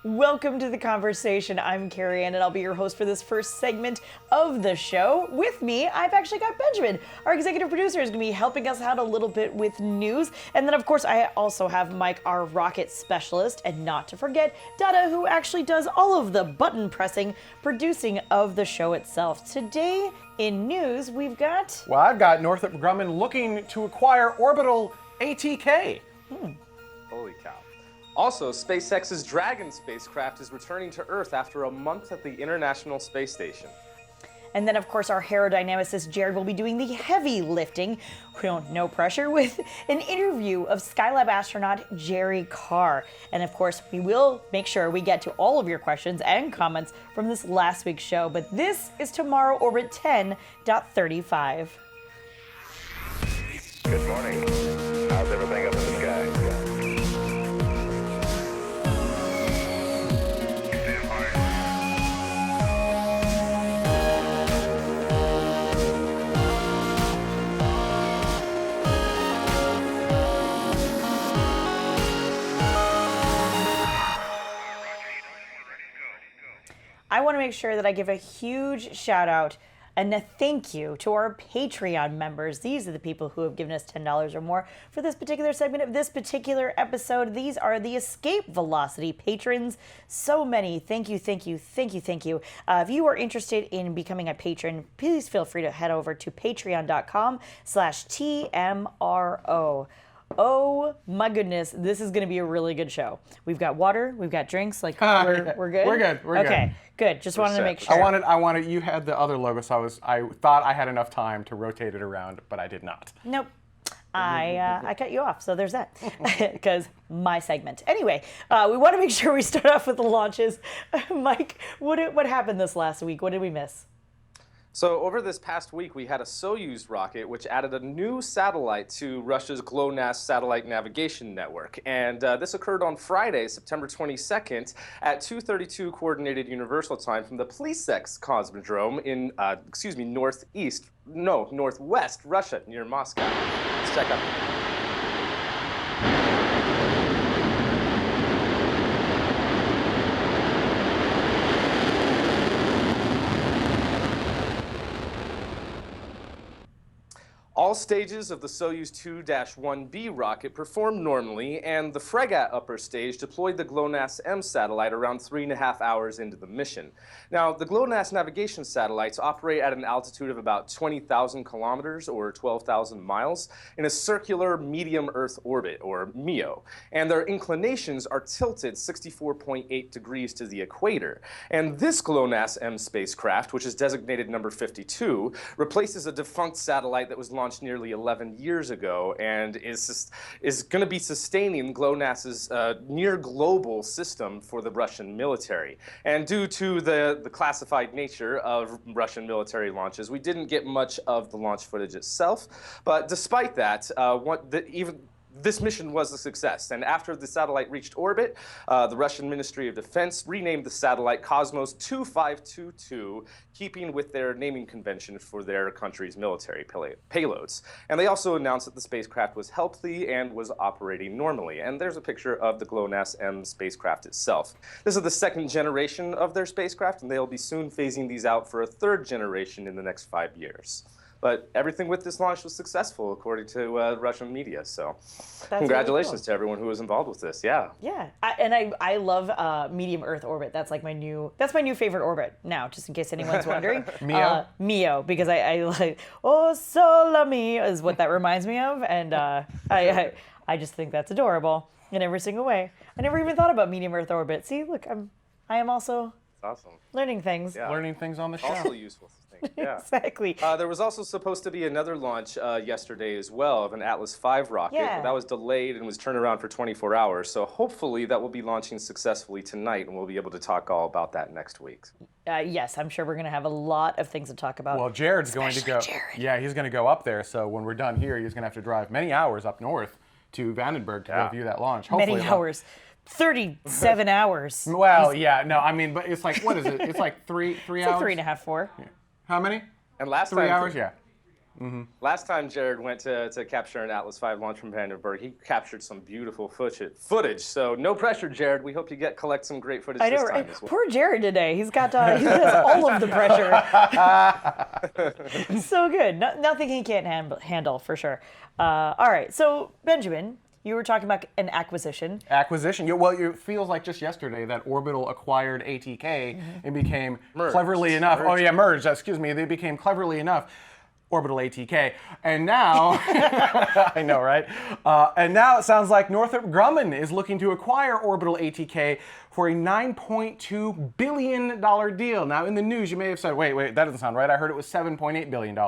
Welcome to the conversation. I'm Carrie Ann, and I'll be your host for this first segment of the show. With me, I've actually got Benjamin. Our executive producer is going to be helping us out a little bit with news. And then, of course, I also have Mike, our rocket specialist, and not to forget, Dada, who actually does all of the button pressing, producing of the show itself. Today in news, we've got... Well, I've got Northrop Grumman looking to acquire Orbital ATK. Holy cow. Also, SpaceX's Dragon spacecraft is returning to Earth after a month at the International Space Station. And then, of course, our aerodynamicist Jared will be doing the heavy lifting, no pressure, with an interview of Skylab astronaut Jerry Carr. And of course, we will make sure we get to all of your questions and comments from this last week's show. But this is Tomorrow Orbit 10.35. Good morning. How's everything up in the sky? I want to make sure that I give a huge shout out and a thank you to our Patreon members. These are the people who have given us $10 or more for this particular segment of this particular episode. These are the Escape Velocity patrons. So many. Thank you, thank you, thank you, thank you. If you are interested in becoming a patron, please feel free to head over to patreon.com/TMRO. Oh my goodness, this is going to be a really good show. We've got water, we've got drinks, like we're good? We're good, we're good. Okay, good. Just wanted to make sure. I wanted, you had the other logo, so I thought I had enough time to rotate it around, but I did not. Nope. I cut you off, so there's that, because my segment. Anyway, we want to make sure we start off with the launches. Mike, what happened this last week? What did we miss? So over this past week, we had a Soyuz rocket, which added a new satellite to Russia's Glonass satellite navigation network. And this occurred on Friday, September 22nd at 2:32 Coordinated Universal Time from the Plesetsk Cosmodrome in, northwest Russia, near Moscow. Let's check out. All stages of the Soyuz 2-1B rocket performed normally, and the Fregat upper stage deployed the Glonass-M satellite around 3.5 hours into the mission. Now, the GLONASS navigation satellites operate at an altitude of about 20,000 kilometers or 12,000 miles in a circular medium Earth orbit, or MEO, and their inclinations are tilted 64.8 degrees to the equator. And this GLONASS-M spacecraft, which is designated number 52, replaces a defunct satellite that was launched nearly 11 years ago and is going to be sustaining GLONASS's near global system for the Russian military. And due to the classified nature of Russian military launches, we didn't get much of the launch footage itself. But despite that, this mission was a success, and after the satellite reached orbit, the Russian Ministry of Defense renamed the satellite Cosmos 2522, keeping with their naming convention for their country's military payloads. And they also announced that the spacecraft was healthy and was operating normally. And there's a picture of the GLONASS-M spacecraft itself. This is the second generation of their spacecraft, and they'll be soon phasing these out for a third generation in the next 5 years. But everything with this launch was successful, according to Russian media. So, congratulations really cool. to everyone who was involved with this. Yeah. Yeah, I love medium Earth orbit. That's like my new favorite orbit now. Just in case anyone's wondering. MEO. MEO, because I like oh sole mio is what that reminds me of, and I just think that's adorable in every single way. I never even thought about medium Earth orbit. See, look, I am also awesome. Learning things. Yeah. Learning things on the show. Also useful. Yeah. Exactly. There was also supposed to be another launch yesterday as well of an Atlas V rocket. Yeah. But that was delayed and was turned around for 24 hours. So hopefully that will be launching successfully tonight, and we'll be able to talk all about that next week. Yes, I'm sure we're going to have a lot of things to talk about. Well, Jared's going to go. Jared. Yeah, he's going to go up there. So when we're done here, he's going to have to drive many hours up north to Vandenberg to go view that launch. Hopefully many hours. 37 hours. Well, yeah, no, I mean, but it's like, what is it? It's like three It's hours? like 3.5, 4. Yeah. How many? And last 3 time, hours, yeah. Last time Jared went to capture an Atlas V launch from Vandenberg, he captured some beautiful footage. So no pressure, Jared. We hope you collect some great footage I know, this time right? as well. Poor Jared today. He has all of the pressure. So good. Nothing he can't handle for sure. All right. So Benjamin, you were talking about an acquisition. Acquisition. Well, it feels like just yesterday that Orbital acquired ATK and became cleverly enough. Merged. Oh yeah, merged. Excuse me. They became cleverly enough Orbital ATK, and now I know, right? And now it sounds like Northrop Grumman is looking to acquire Orbital ATK for a $9.2 billion deal. Now, in the news, you may have said, wait, that doesn't sound right. I heard it was $7.8 billion.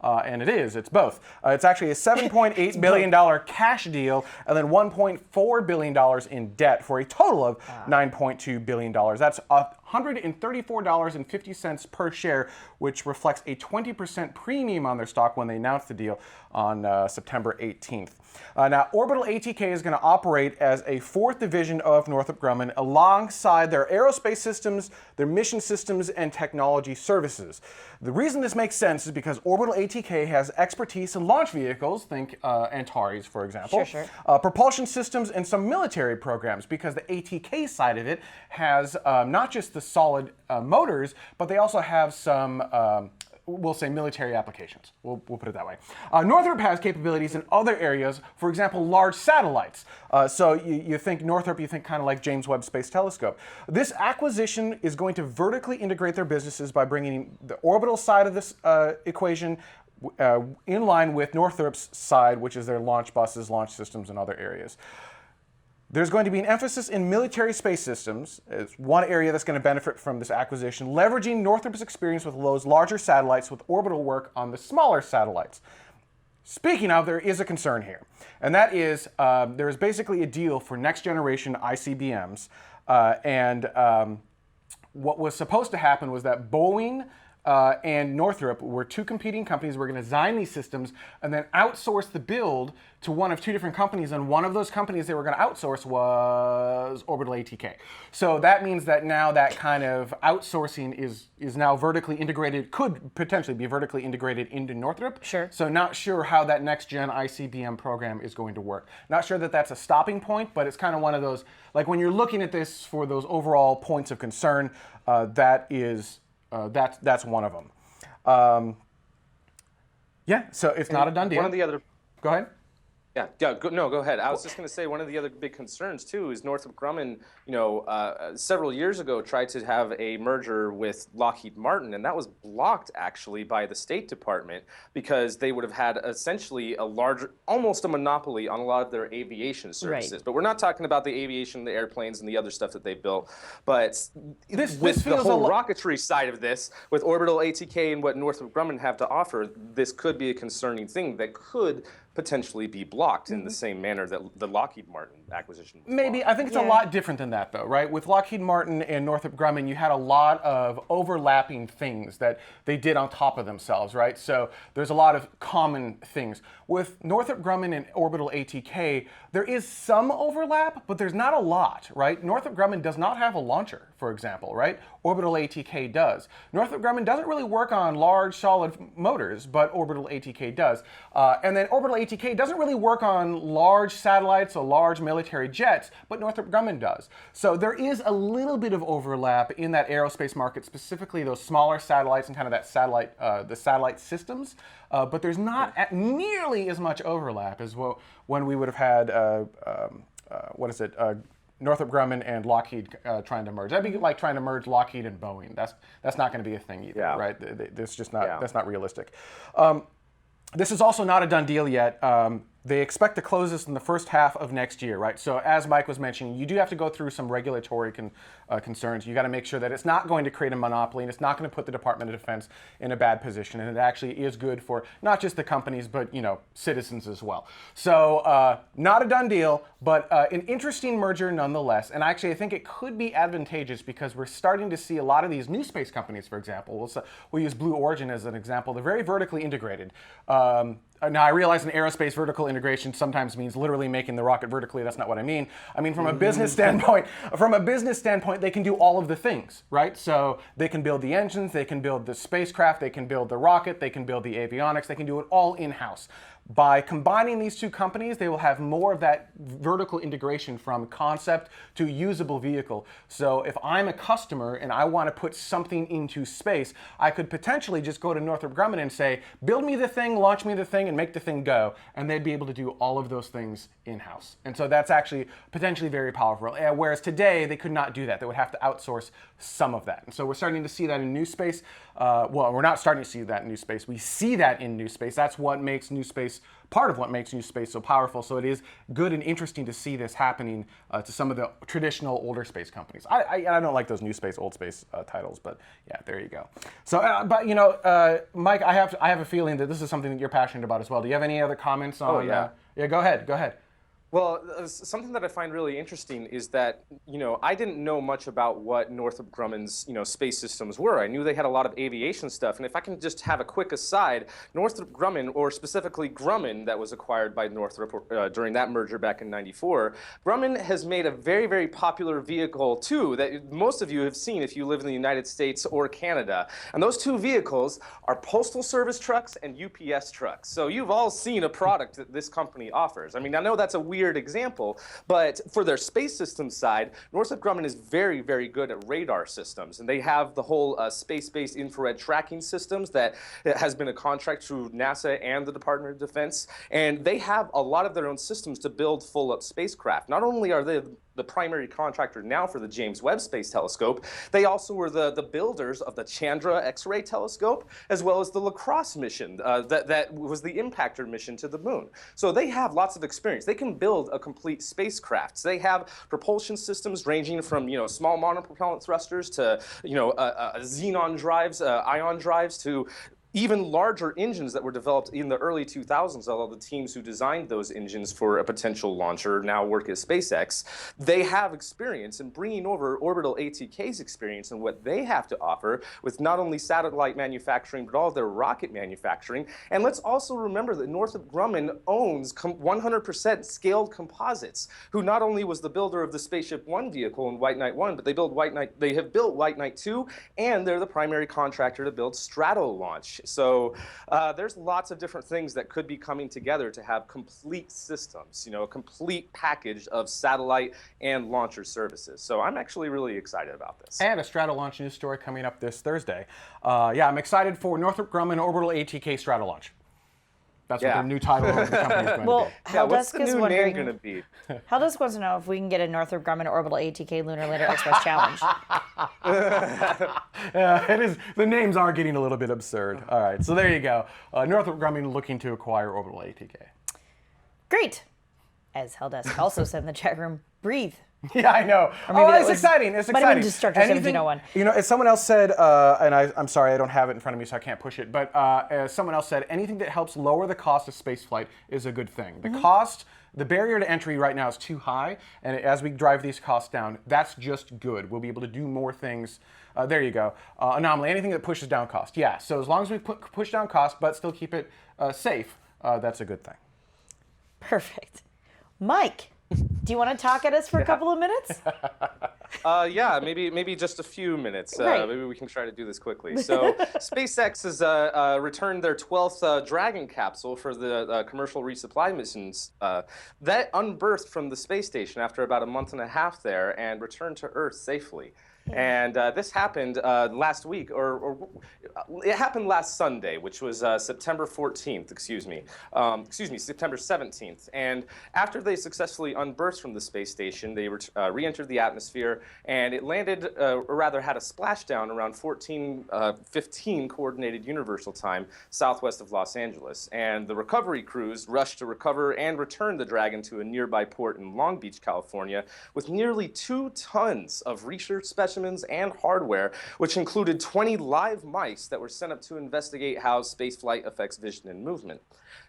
And it is. It's both. It's actually a $7.8 billion cash deal and then $1.4 billion in debt for a total of $9.2 billion. That's $134.50 per share, which reflects a 20% premium on their stock when they announced the deal on September 18th. Now, Orbital ATK is going to operate as a fourth division of Northrop Grumman alongside their aerospace systems, their mission systems, and technology services. The reason this makes sense is because Orbital ATK has expertise in launch vehicles, think Antares, for example, Sure. propulsion systems, and some military programs, because the ATK side of it has not just the solid motors, but they also have some we'll say military applications. We'll put it that way. Northrop has capabilities in other areas, for example, large satellites. So you think Northrop, you think kind of like James Webb Space Telescope. This acquisition is going to vertically integrate their businesses by bringing the orbital side of this equation in line with Northrop's side, which is their launch buses, launch systems, and other areas. There's going to be an emphasis in military space systems. It's one area that's going to benefit from this acquisition, leveraging Northrop's experience with those larger satellites with orbital work on the smaller satellites. Speaking of, there is a concern here, and that is there is basically a deal for next generation ICBMs, and what was supposed to happen was that Boeing and Northrop were two competing companies. We're going to design these systems and then outsource the build to one of two different companies. And one of those companies they were going to outsource was Orbital ATK. So that means that now that kind of outsourcing is now vertically integrated, could potentially be vertically integrated into Northrop. Sure. So not sure how that next gen ICBM program is going to work. Not sure that that's a stopping point, but it's kind of one of those, like when you're looking at this for those overall points of concern, that's one of them. Yeah, so it's not a done deal. One of the other. Go ahead. Go ahead. I was just going to say one of the other big concerns too is Northrop Grumman, several years ago tried to have a merger with Lockheed Martin, and that was blocked actually by the State Department because they would have had essentially almost a monopoly on a lot of their aviation services. Right. But we're not talking about the aviation, the airplanes, and the other stuff that they built. But This with the feels whole rocketry side of this, with Orbital ATK and what Northrop Grumman have to offer, this could be a concerning thing that could potentially be blocked in the same manner that the Lockheed Martin acquisition was Maybe. blocked. I think it's a lot different than that, though, right? With Lockheed Martin and Northrop Grumman, you had a lot of overlapping things that they did on top of themselves, right? So there's a lot of common things. With Northrop Grumman and Orbital ATK, there is some overlap, but there's not a lot, right? Northrop Grumman does not have a launcher, for example, right? Orbital ATK does. Northrop Grumman doesn't really work on large solid motors, but Orbital ATK does. And then Orbital ATK doesn't really work on large satellites or large military jets, but Northrop Grumman does. So there is a little bit of overlap in that aerospace market, specifically those smaller satellites and kind of that satellite, the satellite systems. But there's not nearly as much overlap as when we would have had, Northrop Grumman and Lockheed trying to merge. That'd be like trying to merge Lockheed and Boeing. That's not going to be a thing either, right? That's just not that's not realistic. This is also not a done deal yet. They expect to close this in the first half of next year, right? So as Mike was mentioning, you do have to go through some regulatory concerns. You got to make sure that it's not going to create a monopoly and it's not going to put the Department of Defense in a bad position. And it actually is good for not just the companies, but citizens as well. So not a done deal, but an interesting merger nonetheless. And actually, I think it could be advantageous because we're starting to see a lot of these new space companies, for example. We'll use Blue Origin as an example. They're very vertically integrated. Now, I realize in aerospace, vertical integration sometimes means literally making the rocket vertically. That's not what I mean. I mean, from a business standpoint, they can do all of the things, right? So they can build the engines, they can build the spacecraft, they can build the rocket, they can build the avionics, they can do it all in-house. By combining these two companies, they will have more of that vertical integration from concept to usable vehicle. So if I'm a customer and I want to put something into space, I could potentially just go to Northrop Grumman and say, build me the thing, launch me the thing, and make the thing go. And they'd be able to do all of those things in-house. And so that's actually potentially very powerful. Whereas today, they could not do that. They would have to outsource some of that. And so we're starting to see that in new space. Well, we're not starting to see that in new space. We see that in new space. That's what makes new space, part of what makes new space so powerful. So it is good and interesting to see this happening to some of the traditional older space companies. I don't like those new space, old space titles, but yeah, there you go. So, but you know, Mike, I have a feeling that this is something that you're passionate about as well. Do you have any other comments on? Oh, yeah. Yeah, go ahead. Well, something that I find really interesting is that, you know, I didn't know much about what Northrop Grumman's, you know, space systems were. I knew they had a lot of aviation stuff. And if I can just have a quick aside, Northrop Grumman, or specifically Grumman, that was acquired by Northrop during that merger back in '94, Grumman has made a very, very popular vehicle, too, that most of you have seen if you live in the United States or Canada. And those two vehicles are Postal Service trucks and UPS trucks. So you've all seen a product that this company offers. I mean, I know that's a weird example, but for their space systems side, Northrop Grumman is very, very good at radar systems, and they have the whole space-based infrared tracking systems that has been a contract through NASA and the Department of Defense, and they have a lot of their own systems to build full-up spacecraft. Not only are they the primary contractor now for the James Webb Space Telescope, they also were the builders of the Chandra X-ray telescope, as well as the LaCrosse mission that was the impactor mission to the moon. So they have lots of experience. They can build a complete spacecraft. They have propulsion systems ranging from, you know, small monopropellant thrusters to, you know, xenon drives, ion drives, to even larger engines that were developed in the early 2000s, although the teams who designed those engines for a potential launcher now work at SpaceX. They have experience in bringing over Orbital ATK's experience and what they have to offer with not only satellite manufacturing, but all of their rocket manufacturing. And let's also remember that Northrop Grumman owns 100% Scaled Composites, who not only was the builder of the Spaceship One vehicle in White Knight 1, but they have built White Knight 2, and they're the primary contractor to build Stratolaunch. So there's lots of different things that could be coming together to have complete systems, you know, a complete package of satellite and launcher services. So I'm actually really excited about this. And a Stratolaunch news story coming up this Thursday. Yeah, I'm excited for Northrop Grumman Orbital ATK Stratolaunch. That's what the new title of the company is going to be. What's the new name going to be? Heldesk wants to know if we can get a Northrop Grumman Orbital ATK Lunar Lander Express Challenge. It is. The names are getting a little bit absurd. All right, so there you go. Northrop Grumman looking to acquire Orbital ATK. Great. As Heldesk also said in the chat room, breathe. Yeah, I know. Oh, it's exciting. It's exciting. Might have been Destructor 1701. You know, as someone else said, and I'm sorry, I don't have it in front of me, so I can't push it, but as someone else said, anything that helps lower the cost of spaceflight is a good thing. The cost, the barrier to entry right now is too high, and as we drive these costs down, that's just good. We'll be able to do more things. There you go. Anomaly, anything that pushes down cost. Yeah, so as long as we push down cost, but still keep it safe, that's a good thing. Perfect. Mike, do you want to talk at us for a couple of minutes? Yeah, maybe just a few minutes. Maybe we can try to do this quickly. So SpaceX has returned their 12th Dragon capsule for the commercial resupply missions. That unberthed from the space station after about a month and a half there and returned to Earth safely. And this happened last week, or it happened last Sunday, which was September 14th, September 17th. And after they successfully unberthed from the space station, they re-entered the atmosphere, and it landed, or rather had a splashdown around 14:15 Coordinated Universal Time, southwest of Los Angeles. And the recovery crews rushed to recover and return the Dragon to a nearby port in Long Beach, California, with nearly 2 tons of research specimens and hardware, which included 20 live mice that were sent up to investigate how spaceflight affects vision and movement.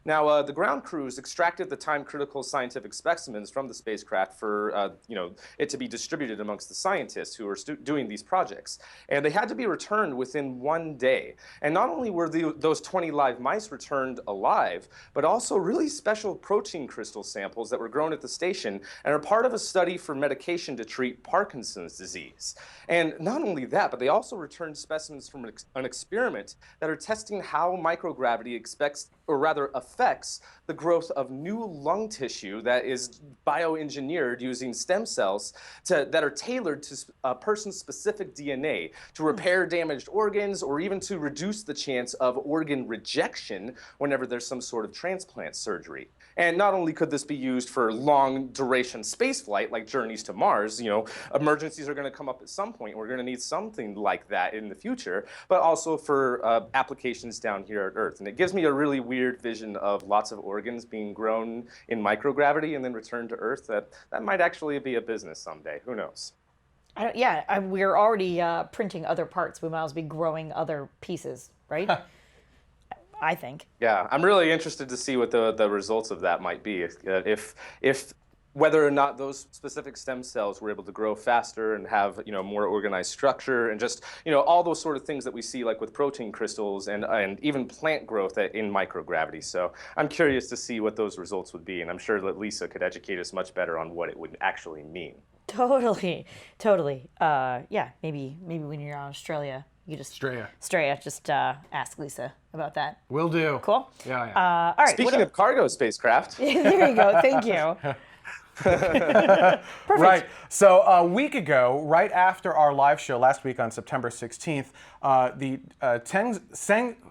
Now, the ground crews extracted the time-critical scientific specimens from the spacecraft for, it to be distributed amongst the scientists who are doing these projects. And they had to be returned within 1 day. And not only were those 20 live mice returned alive, but also really special protein crystal samples that were grown at the station and are part of a study for medication to treat Parkinson's disease. And not only that, but they also returned specimens from an experiment that are testing how microgravity affects the growth of new lung tissue that is bioengineered using stem cells that are tailored to a person's specific DNA to repair damaged organs or even to reduce the chance of organ rejection whenever there's some sort of transplant surgery. And not only could this be used for long duration spaceflight like journeys to Mars, emergencies are going to come up at some point. We're going to need something like that in the future, but also for applications down here at Earth. And it gives me a really weird vision of lots of organs being grown in microgravity and then returned to Earth. That might actually be a business someday. Who knows? We're already printing other parts. We might as well be growing other pieces, right? I think. Yeah, I'm really interested to see what the results of that might be. If whether or not those specific stem cells were able to grow faster and have more organized structure and just all those sort of things that we see like with protein crystals and even plant growth in microgravity. So I'm curious to see what those results would be, and I'm sure that Lisa could educate us much better on what it would actually mean. Totally. Maybe when you're in Australia, you just Straya, just ask Lisa about that. Will do. Cool. Yeah. All right. Speaking of cargo spacecraft. There you go. Thank you. Perfect. Right. So a week ago, right after our live show last week on September 16th, the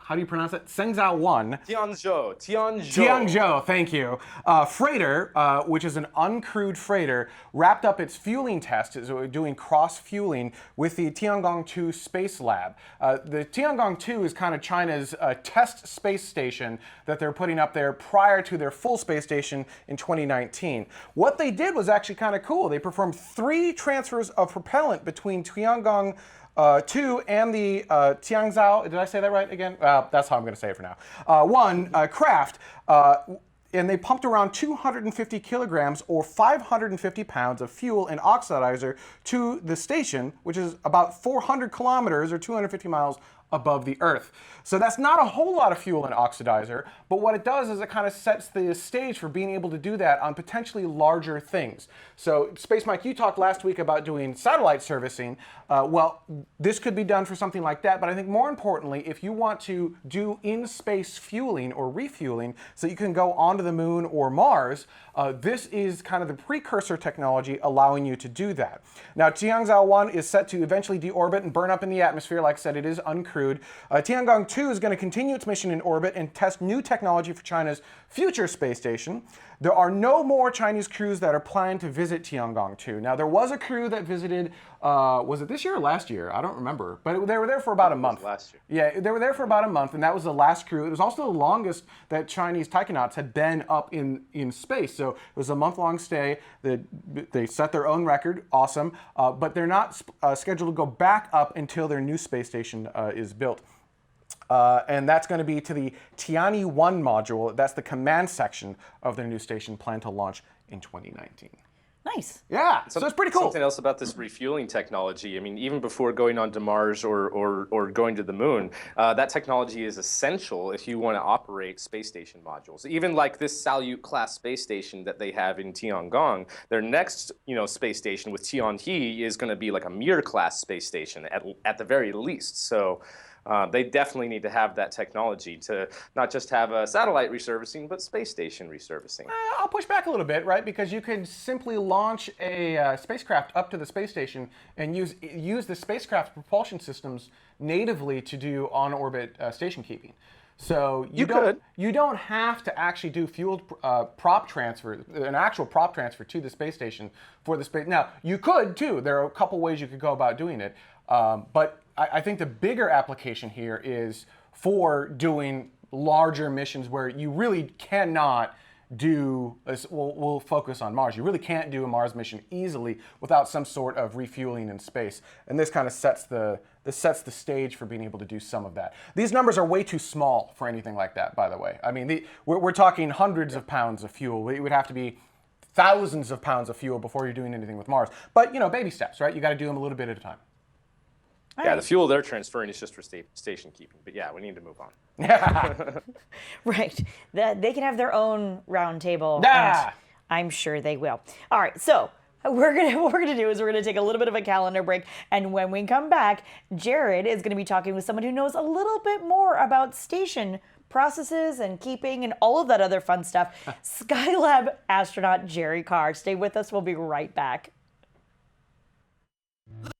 how do you pronounce it? Shenzhou 1. Tianzhou, thank you. Freighter, which is an uncrewed freighter, wrapped up its fueling test, doing cross-fueling with the Tiangong 2 Space Lab. The Tiangong 2 is kind of China's test space station that they're putting up there prior to their full space station in 2019. What they did was actually kind of cool. They performed 3 transfers of propellant between Tiangong 2 and the Tianzhou, did I say that right again? That's how I'm going to say it for now. One craft, and they pumped around 250 kilograms or 550 pounds of fuel and oxidizer to the station, which is about 400 kilometers or 250 miles above the Earth. So that's not a whole lot of fuel and oxidizer, but what it does is it kind of sets the stage for being able to do that on potentially larger things. So Space Mike, you talked last week about doing satellite servicing. Well, this could be done for something like that, but I think more importantly, if you want to do in-space fueling or refueling so you can go onto the moon or Mars, this is kind of the precursor technology allowing you to do that. Now, Tianzhou 1 is set to eventually deorbit and burn up in the atmosphere. Like I said, it is uncrewed. Tiangong 2 is going to continue its mission in orbit and test new technology for China's future space station. There are no more Chinese crews that are planned to visit Tiangong 2. Now, there was a crew that visited, was it this year or last year? I don't remember. But they were there for about a month. Last year. Yeah, they were there for about a month, and that was the last crew. It was also the longest that Chinese taikonauts had been up in space. So it was a month-long stay. They set their own record. Awesome. But they're not scheduled to go back up until their new space station is built. And that's going to be to the Tianyi 1 module. That's the command section of their new station, planned to launch in 2019. Nice. Yeah, so it's pretty cool. Something else about this refueling technology, I mean, even before going on to Mars or going to the moon, that technology is essential if you want to operate space station modules. Even like this Salyut class space station that they have in Tiangong, their next space station with Tianhe is going to be like a Mir class space station at the very least. So they definitely need to have that technology to not just have a satellite resurfacing, but space station resurfacing. I'll push back a little bit, right? Because you can simply launch a spacecraft up to the space station and use the spacecraft propulsion systems natively to do on-orbit station keeping. So you don't have to actually do fuel prop transfer, an actual prop transfer to the space station for the space. Now, you could too. There are a couple ways you could go about doing it, but I think the bigger application here is for doing larger missions where you really cannot do, we'll focus on Mars. You really can't do a Mars mission easily without some sort of refueling in space. And this kind of sets the this sets the stage for being able to do some of that. These numbers are way too small for anything like that, by the way. I mean, we're talking hundreds of pounds of fuel. It would have to be thousands of pounds of fuel before you're doing anything with Mars. But, you know, baby steps, right? You got to do them a little bit at a time. Yeah, the fuel they're transferring is just for station keeping. But yeah, we need to move on. Right. They can have their own round table. Ah! I'm sure they will. All right, so what we're gonna do is we're gonna take a little bit of a calendar break, and when we come back, Jared is gonna be talking with someone who knows a little bit more about station processes and keeping and all of that other fun stuff. Skylab astronaut Jerry Carr. Stay with us. We'll be right back. Look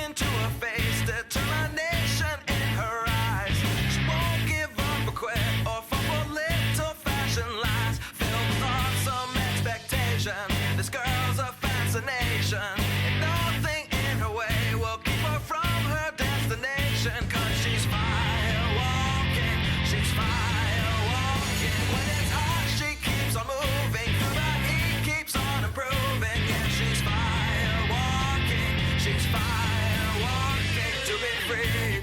into her face, determination in her eyes. She won't give up or quit or fumble little fashion lines. Filled with awesome expectation, this girl's a fascination. And nothing in her way will keep her from her destination. 'Cause she's fire walking, she's fire walking. When it's hot, she keeps on moving. Through the heat, keeps on improving. Yeah, she's fire walking, she's fire walking to be free.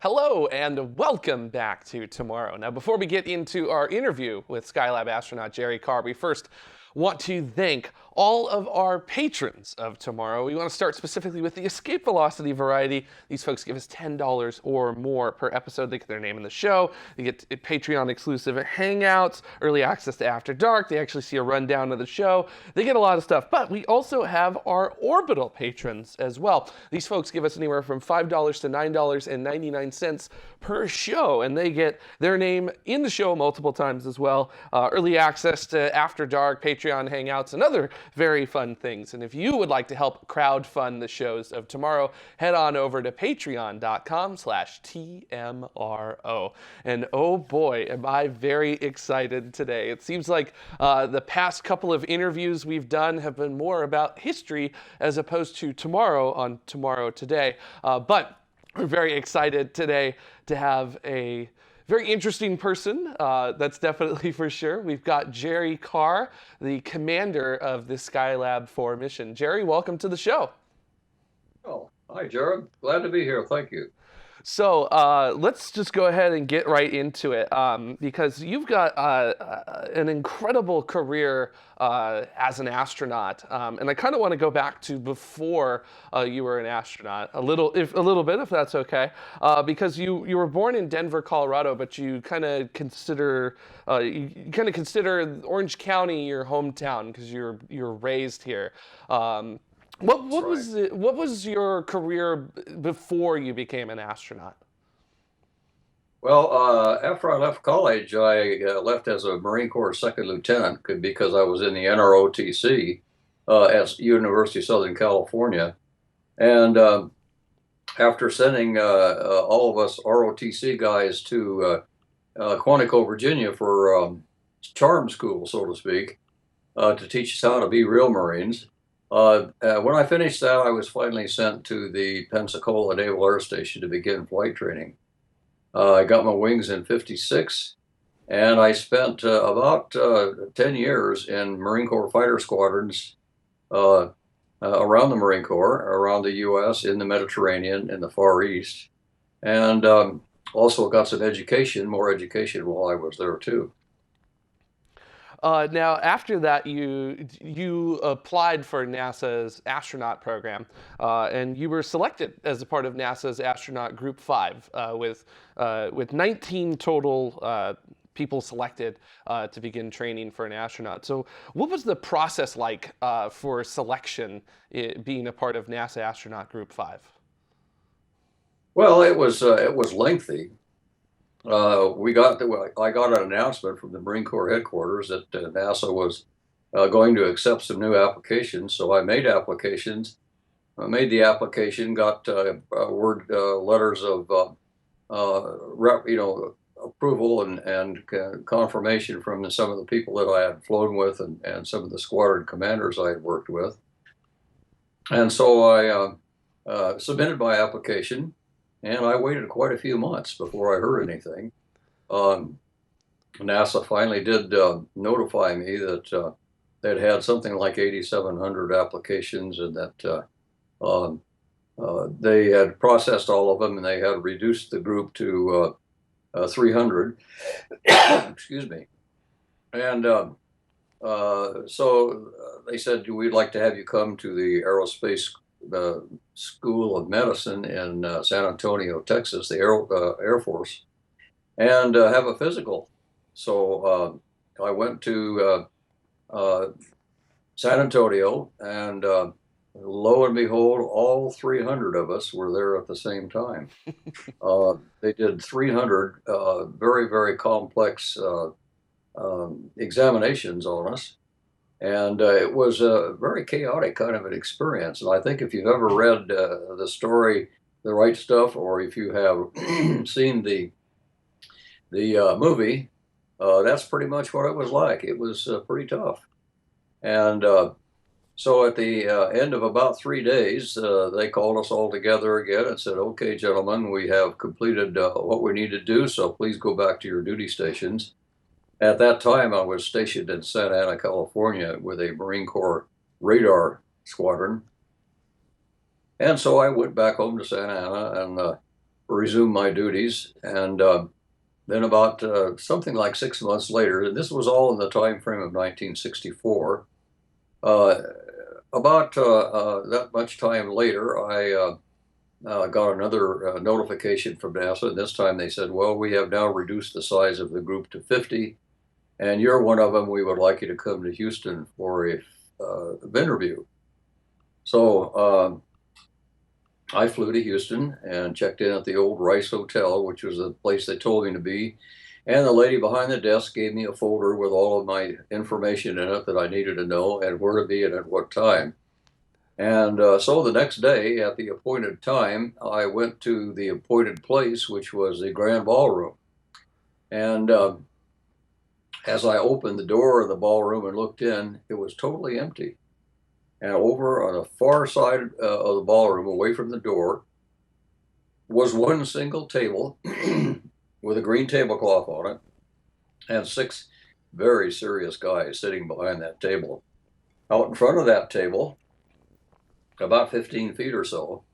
Hello and welcome back to Tomorrow. Now, before we get into our interview with Skylab astronaut Jerry Carr, we first want to thank all of our patrons of Tomorrow. We want to start specifically with the escape velocity variety. These folks give us $10 or more per episode. They get their name in the show. They get Patreon exclusive hangouts, early access to After Dark. They actually see a rundown of the show. They get a lot of stuff, but we also have our Orbital patrons as well. These folks give us anywhere from $5 to $9.99 per show, and they get their name in the show multiple times as well. Early access to After Dark, Patreon hangouts, and other very fun things. And if you would like to help crowdfund the shows of tomorrow, head on over to patreon.com/TMRO. And oh boy, am I very excited today. It seems like the past couple of interviews we've done have been more about history as opposed to tomorrow on Tomorrow Today. But we're very excited today to have a very interesting person, that's definitely for sure. We've got Jerry Carr, the commander of the Skylab 4 mission. Jerry, welcome to the show. Oh, hi, Jared. Glad to be here. Thank you. So let's just go ahead and get right into it, because you've got an incredible career as an astronaut, and I kind of want to go back to before you were an astronaut a little bit, if that's okay, because you were born in Denver, Colorado, but you kind of consider Orange County your hometown because you're raised here. What was your career before you became an astronaut? Well, after I left college, I left as a Marine Corps second lieutenant because I was in the NROTC at University of Southern California. And after sending all of us ROTC guys to Quantico, Virginia for charm school, so to speak, to teach us how to be real Marines, when I finished that, I was finally sent to the Pensacola Naval Air Station to begin flight training. I got my wings in '56, and I spent about 10 years in Marine Corps fighter squadrons around the Marine Corps, around the U.S., in the Mediterranean, in the Far East, and also got some more education while I was there too. Now, after that, you applied for NASA's astronaut program, and you were selected as a part of NASA's astronaut Group 5 with 19 total people selected to begin training for an astronaut. So what was the process like for selection being a part of NASA astronaut Group 5? Well, it was lengthy. I got an announcement from the Marine Corps headquarters that NASA was going to accept some new applications. So I made applications. I made the application, got letters of approval and confirmation from some of the people that I had flown with and some of the squadron commanders I had worked with. And so I submitted my application. And I waited quite a few months before I heard anything. NASA finally did notify me that they'd had something like 8,700 applications and that They had processed all of them, and they had reduced the group to 300. Excuse me. And so they said, we'd like to have you come to the Aerospace School of Medicine in San Antonio, Texas, the Air Force, and have a physical. So I went to San Antonio, and lo and behold, all 300 of us were there at the same time. They did 300 very, very complex examinations on us. And it was a very chaotic kind of an experience. And I think if you've ever read the story, The Right Stuff, or if you have seen the movie, that's pretty much what it was like. It was pretty tough. And so at the end of about 3 days, they called us all together again and said, okay, gentlemen, we have completed what we need to do, so please go back to your duty stations. At that time, I was stationed in Santa Ana, California, with a Marine Corps radar squadron. And so I went back home to Santa Ana and resumed my duties. And then about something like 6 months later, and this was all in the time frame of 1964, about that much time later, I got another notification from NASA. And this time they said, well, we have now reduced the size of the group to 50. And you're one of them. We would like you to come to Houston for a interview. So I flew to Houston and checked in at the old Rice Hotel, which was the place they told me to be. And the lady behind the desk gave me a folder with all of my information in it that I needed to know and where to be and at what time. And so the next day at the appointed time, I went to the appointed place, which was the Grand Ballroom. And as I opened the door of the ballroom and looked in, it was totally empty. And over on the far side of the ballroom, away from the door, was one single table with a green tablecloth on it, and 6 very serious guys sitting behind that table. Out in front of that table, about 15 feet or so,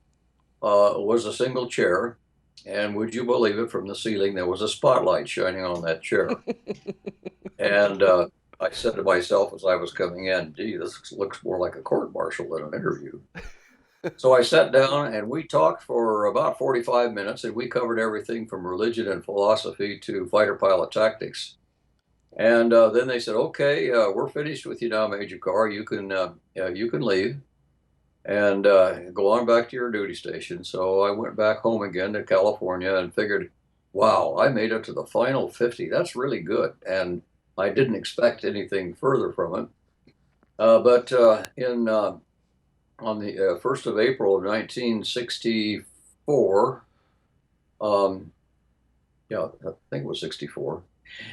was a single chair. And would you believe it, from the ceiling, there was a spotlight shining on that chair. And I said to myself as I was coming in, gee, this looks more like a court-martial than an interview. So I sat down and we talked for about 45 minutes, and we covered everything from religion and philosophy to fighter pilot tactics. And then they said, okay, we're finished with you now, Major Carr. You can leave and go on back to your duty station. So I went back home again to California and figured, wow, I made it to the final 50. That's really good. And I didn't expect anything further from it. But on the 1st of April of 1964, yeah, I think it was 64.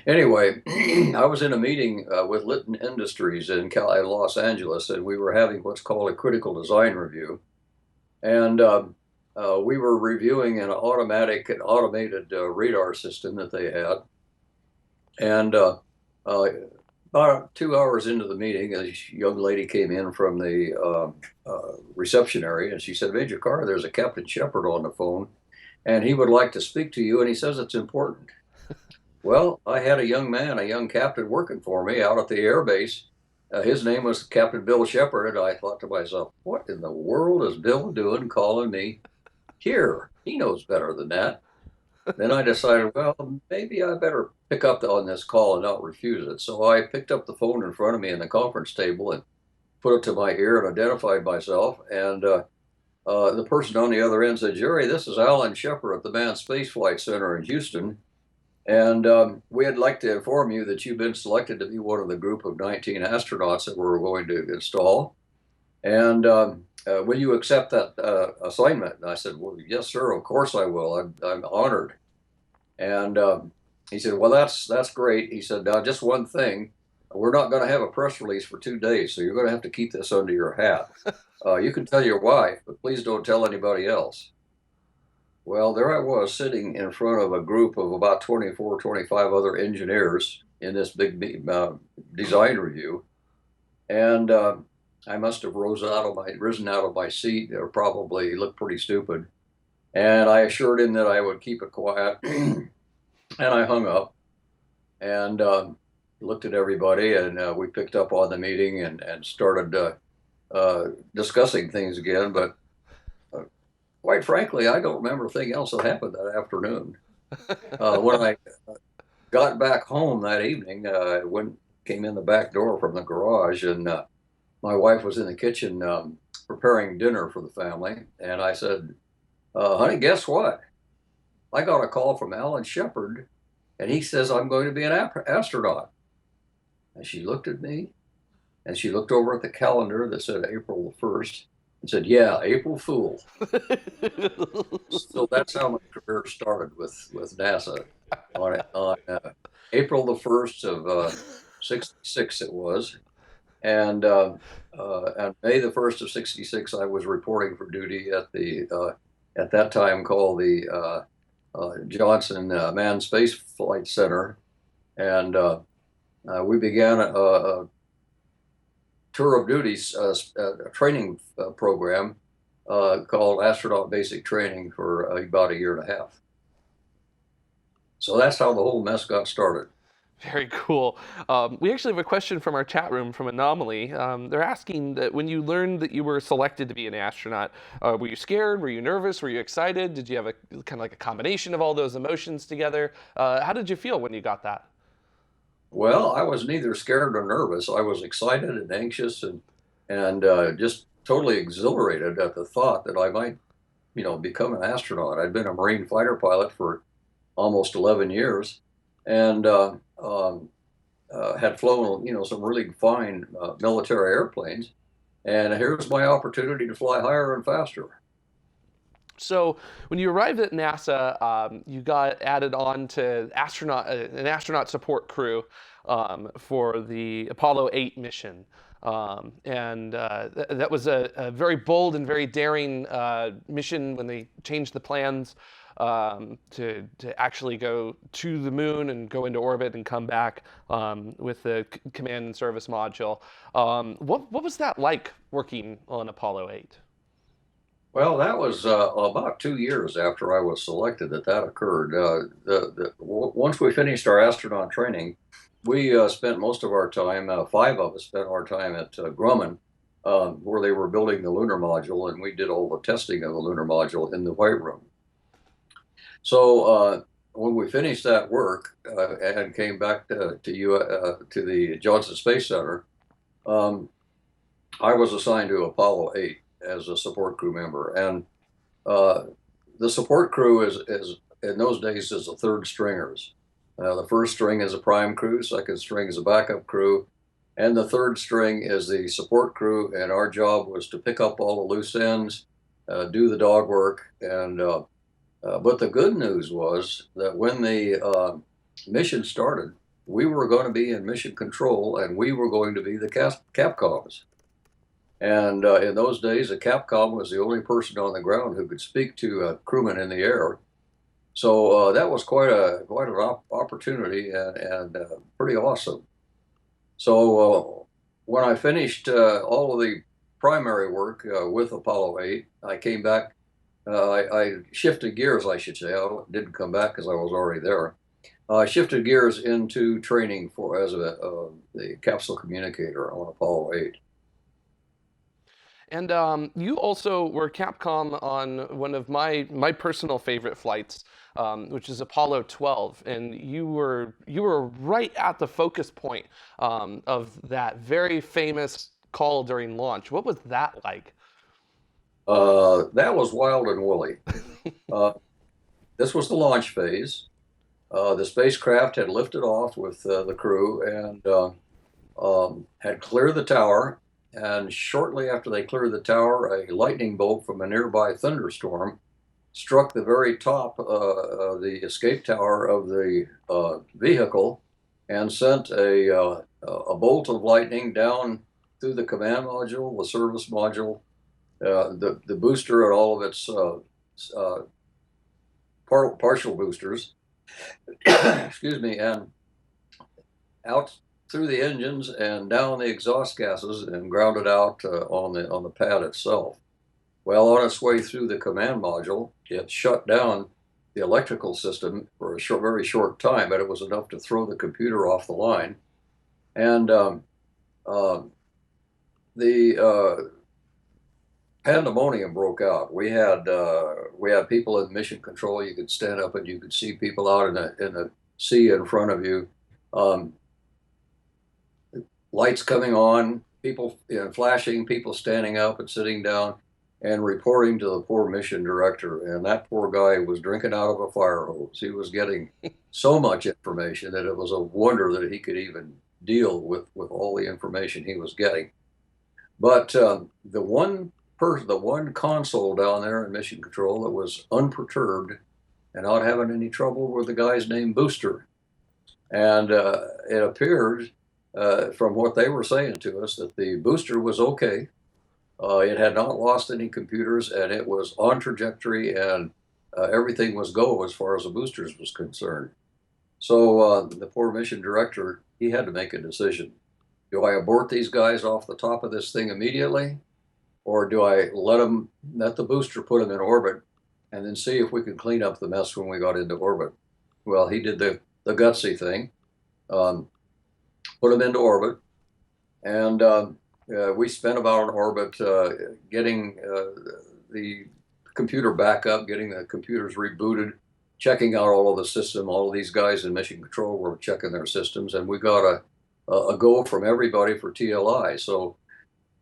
Anyway, I was in a meeting with Litton Industries in Los Angeles, and we were having what's called a critical design review. And we were reviewing an automated radar system that they had. And about 2 hours into the meeting, a young lady came in from the reception area, and she said, Major Carr, there's a Captain Shepard on the phone, and he would like to speak to you, and he says it's important. Well, I had a young captain working for me out at the air base. His name was Captain Bill Shepard, and I thought to myself, what in the world is Bill doing calling me here? He knows better than that. Then I decided, well, maybe I better pick up on this call and not refuse it. So I picked up the phone in front of me in the conference table and put it to my ear and identified myself. And the person on the other end said, Jerry, this is Alan Shepard at the Manned Spaceflight Center in Houston. And we'd like to inform you that you've been selected to be one of the group of 19 astronauts that we're going to install. And will you accept that assignment? And I said, well, yes, sir, of course I will. I'm honored. And he said, well, that's great. He said, now just one thing, we're not going to have a press release for 2 days, so you're going to have to keep this under your hat. You can tell your wife, but please don't tell anybody else. Well, there I was sitting in front of a group of about 24, 25 other engineers in this big design review. And I must have risen out of my seat, or probably looked pretty stupid. And I assured him that I would keep it quiet. And I hung up and looked at everybody, and we picked up on the meeting and started discussing things again. But quite frankly, I don't remember a thing else that happened that afternoon. When I got back home that evening, I came in the back door from the garage, and my wife was in the kitchen preparing dinner for the family. And I said, honey, guess what? I got a call from Alan Shepard, and he says I'm going to be an astronaut. And she looked at me, and she looked over at the calendar that said April the 1st, and said, yeah, April Fool. So that's how my career started with NASA. On April the 1st of 66 it was. And on May the 1st of 66, I was reporting for duty at the, at that time called the Johnson Manned Space Flight Center. And we began a tour of duties training program called Astronaut Basic Training for about a year and a half. So that's how the whole mess got started. Very cool. We actually have a question from our chat room from Anomaly. They're asking that when you learned that you were selected to be an astronaut, were you scared? Were you nervous? Were you excited? Did you have a kind of like a combination of all those emotions together? How did you feel when you got that? Well, I was neither scared nor nervous. I was excited and anxious and just totally exhilarated at the thought that I might, become an astronaut. I'd been a Marine fighter pilot for almost 11 years and had flown, some really fine military airplanes. And here's my opportunity to fly higher and faster. So when you arrived at NASA, you got added on to an astronaut support crew for the Apollo 8 mission. That was a very bold and very daring mission when they changed the plans to actually go to the moon and go into orbit and come back with the command and service module. What was that like working on Apollo 8? Well, that was about 2 years after I was selected that occurred. Once we finished our astronaut training, we spent most of our time, 5 of us spent our time at Grumman, where they were building the lunar module, and we did all the testing of the lunar module in the White Room. So when we finished that work and came back to the Johnson Space Center, I was assigned to Apollo 8 as a support crew member, and the support crew is in those days is the third stringers. The first string is a prime crew, second string is a backup crew, and the third string is the support crew. And our job was to pick up all the loose ends, do the dog work, and but the good news was that when the mission started, we were going to be in mission control, and we were going to be the Capcoms. And in those days, a Capcom was the only person on the ground who could speak to a crewman in the air. So that was quite an opportunity and pretty awesome. So when I finished all of the primary work with Apollo 8, I came back. I shifted gears, I should say. I didn't come back because I was already there. I shifted gears into training as the capsule communicator on Apollo 8. And you also were Capcom on one of my personal favorite flights, which is Apollo 12, and you were right at the focus point of that very famous call during launch. What was that like? That was wild and woolly. This was the launch phase. The spacecraft had lifted off with the crew and had cleared the tower. And shortly after they cleared the tower, a lightning bolt from a nearby thunderstorm struck the very top of the escape tower of the vehicle and sent a bolt of lightning down through the command module, the service module, the booster, and all of its partial boosters. Excuse me, and out through the engines and down the exhaust gases and grounded out on the pad itself. Well, on its way through the command module, it shut down the electrical system for a very short time, but it was enough to throw the computer off the line. And the pandemonium broke out. We had people in mission control. You could stand up and you could see people out in the sea in front of you. Lights coming on, people flashing, people standing up and sitting down and reporting to the poor mission director. And that poor guy was drinking out of a fire hose. He was getting so much information that it was a wonder that he could even deal with all the information he was getting. But the one console down there in mission control that was unperturbed and not having any trouble were the guys named Booster. And it appeared from what they were saying to us that the booster was okay. It had not lost any computers and it was on trajectory, and everything was go as far as the boosters was concerned. So the poor mission director, he had to make a decision. Do I abort these guys off the top of this thing immediately? Or do I let the booster put them in orbit and then see if we can clean up the mess when we got into orbit? Well, he did the gutsy thing, put them into orbit, and we spent about an orbit getting the computer back up, getting the computers rebooted, checking out all of the system. All of these guys in mission control were checking their systems, and we got a go from everybody for TLI. So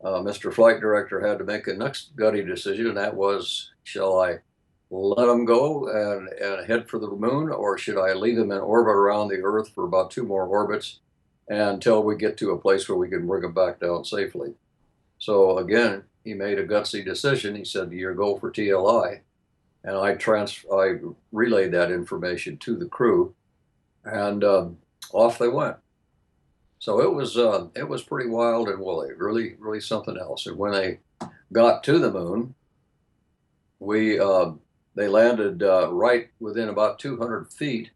Mr. Flight Director had to make a next gutty decision, and that was, shall I let them go and head for the moon, or should I leave them in orbit around the Earth for about 2 more orbits until we get to a place where we can bring them back down safely? So again, he made a gutsy decision. He said, "You go for TLI," and I relayed that information to the crew, and off they went. So it was pretty wild and woolly, really, really something else. And when they got to the moon, they landed right within about 200 feet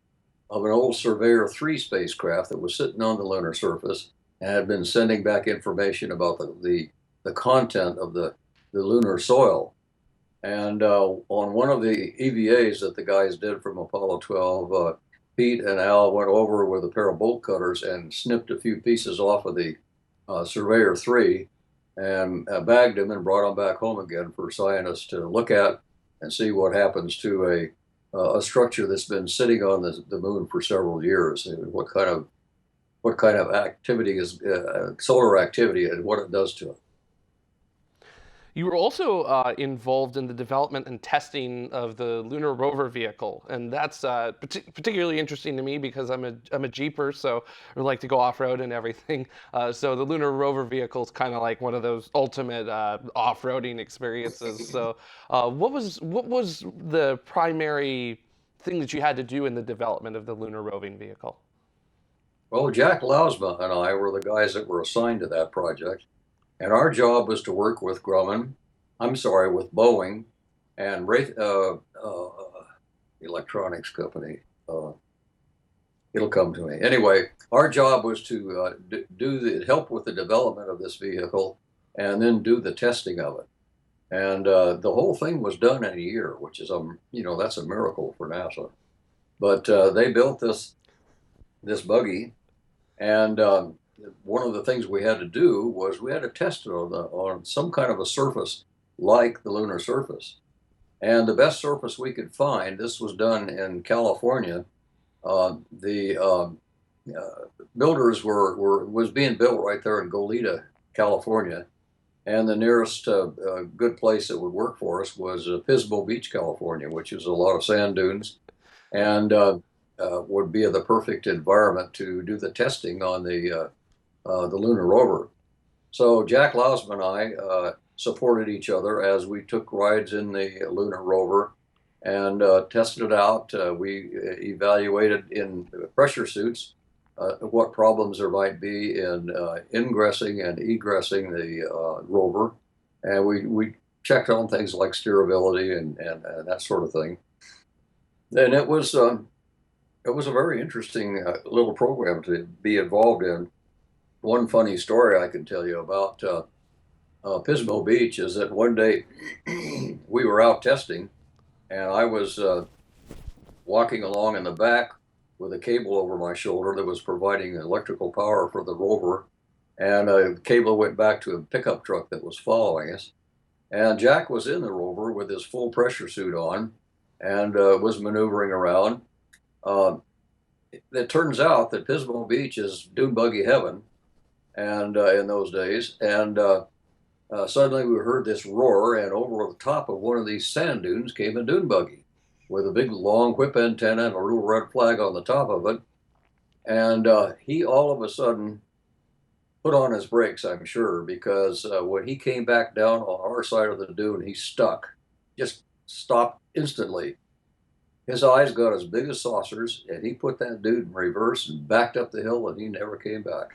of an old Surveyor 3 spacecraft that was sitting on the lunar surface and had been sending back information about the content of the lunar soil. And on one of the EVAs that the guys did from Apollo 12, Pete and Al went over with a pair of bolt cutters and snipped a few pieces off of the Surveyor 3 and bagged them and brought them back home again for scientists to look at and see what happens to a structure that's been sitting on the moon for several years, and what kind of activity is solar activity and what it does to it. You were also involved in the development and testing of the Lunar rover vehicle, and that's particularly interesting to me because I'm a jeeper, so I like to go off-road and everything. So the Lunar rover vehicle is kind of like one of those ultimate off-roading experiences. So what was the primary thing that you had to do in the development of the Lunar roving vehicle? Well, Jack Lausma and I were the guys that were assigned to that project. And our job was to work with Boeing and electronics company. It'll come to me. Anyway, our job was to help with the development of this vehicle and then do the testing of it. And the whole thing was done in a year, which is, that's a miracle for NASA. But they built this buggy, and one of the things we had to do was we had to test it on some kind of a surface like the lunar surface. And the best surface we could find, this was done in California. The builders was being built right there in Goleta, California. And the nearest good place that would work for us was Pismo Beach, California, which is a lot of sand dunes, and would be the perfect environment to do the testing on the lunar rover. So Jack Lausman and I supported each other as we took rides in the lunar rover and tested it out. We evaluated in pressure suits what problems there might be in ingressing and egressing the rover. And we checked on things like steerability and that sort of thing. And it was a very interesting little program to be involved in. one funny story I can tell you about Pismo Beach is that one day we were out testing, and I was walking along in the back with a cable over my shoulder that was providing electrical power for the rover, and a cable went back to a pickup truck that was following us. And Jack was in the rover with his full pressure suit on and was maneuvering around. It turns out that Pismo Beach is dune buggy heaven, and in those days, and suddenly we heard this roar, and over the top of one of these sand dunes came a dune buggy with a big long whip antenna and a little red flag on the top of it. And he all of a sudden put on his brakes, I'm sure, because when he came back down on our side of the dune, he stuck, just stopped instantly. His eyes got as big as saucers, and he put that dude in reverse and backed up the hill, and he never came back.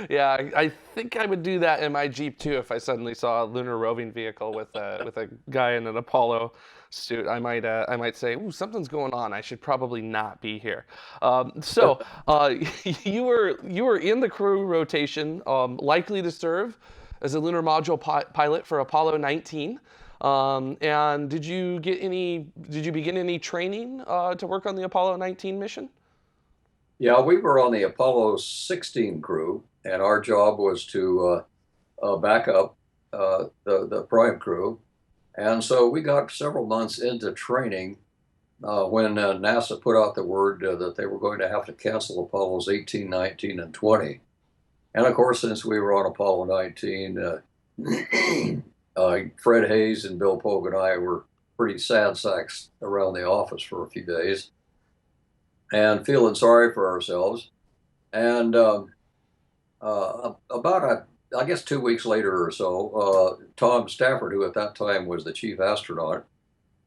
Yeah, I think I would do that in my Jeep too if I suddenly saw a lunar roving vehicle with a guy in an Apollo suit. I might say, "Ooh, something's going on. I should probably not be here." You were in the crew rotation, likely to serve as a lunar module pilot for Apollo 19. And did you begin any training to work on the Apollo 19 mission? Yeah, we were on the Apollo 16 crew, and our job was to back up the prime crew. And so we got several months into training when NASA put out the word that they were going to have to cancel Apollos 18, 19, and 20. And of course, since we were on Apollo 19, Fred Hayes and Bill Pogue and I were pretty sad sacks around the office for a few days and feeling sorry for ourselves. And I guess 2 weeks later or so, Tom Stafford, who at that time was the chief astronaut,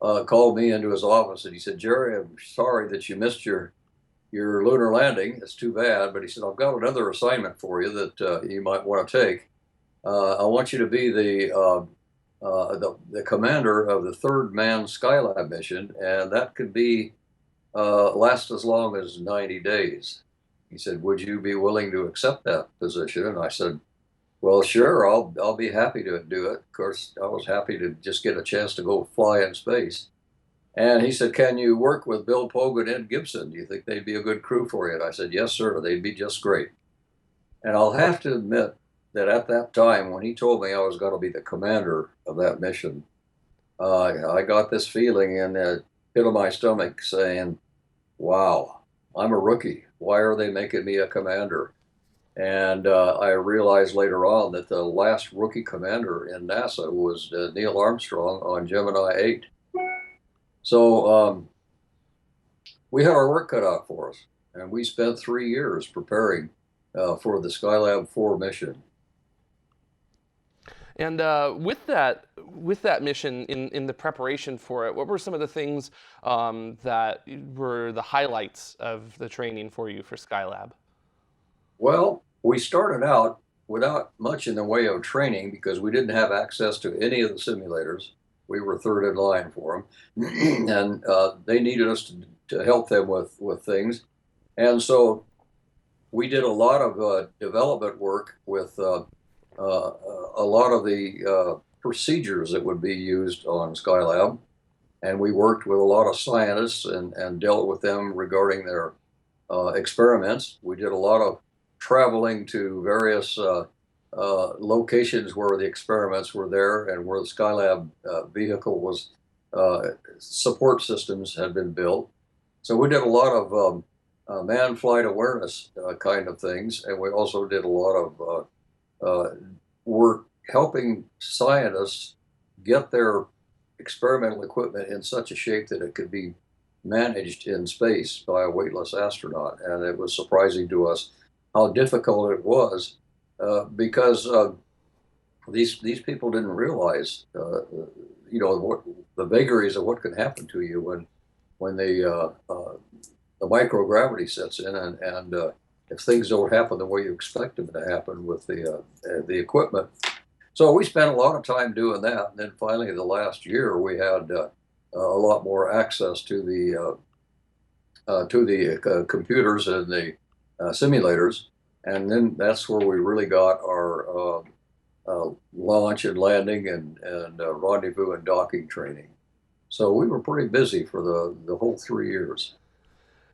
called me into his office and he said, "Jerry, I'm sorry that you missed your lunar landing. It's too bad, but he said, I've got another assignment for you that you might want to take. I want you to be the commander of the third manned Skylab mission, and that could be last as long as 90 days. He said, would you be willing to accept that position? And I said, well, sure, I'll be happy to do it. Of course, I was happy to just get a chance to go fly in space. And he said, can you work with Bill Pogue and Ed Gibson? Do you think they'd be a good crew for you? And I said, yes, sir, they'd be just great. And I'll have to admit that at that time, when he told me I was going to be the commander of that mission, I got this feeling in the pit of my stomach saying, wow, I'm a rookie. Why are they making me a commander? And I realized later on that the last rookie commander in NASA was Neil Armstrong on Gemini 8. So we had our work cut out for us, and we spent 3 years preparing for the Skylab 4 mission. And with that mission, in the preparation for it, what were some of the things that were the highlights of the training for you for Skylab? Well, we started out without much in the way of training because we didn't have access to any of the simulators. We were third in line for them, and they needed us to help them with things. And so we did a lot of development work with a lot of the procedures that would be used on Skylab. And we worked with a lot of scientists and dealt with them regarding their experiments. We did a lot of traveling to various locations where the experiments were there and where the Skylab vehicle was, support systems had been built. So we did a lot of manned flight awareness kind of things. And we also did a lot of work helping scientists get their experimental equipment in such a shape that it could be managed in space by a weightless astronaut. And it was surprising to us how difficult it was because these people didn't realize, what the vagaries of what can happen to you when the microgravity sets in, and if things don't happen the way you expect them to happen with the equipment. So we spent a lot of time doing that, and then finally the last year we had a lot more access to the computers and the simulators, and then that's where we really got our launch and landing and rendezvous and docking training. So we were pretty busy for the whole 3 years.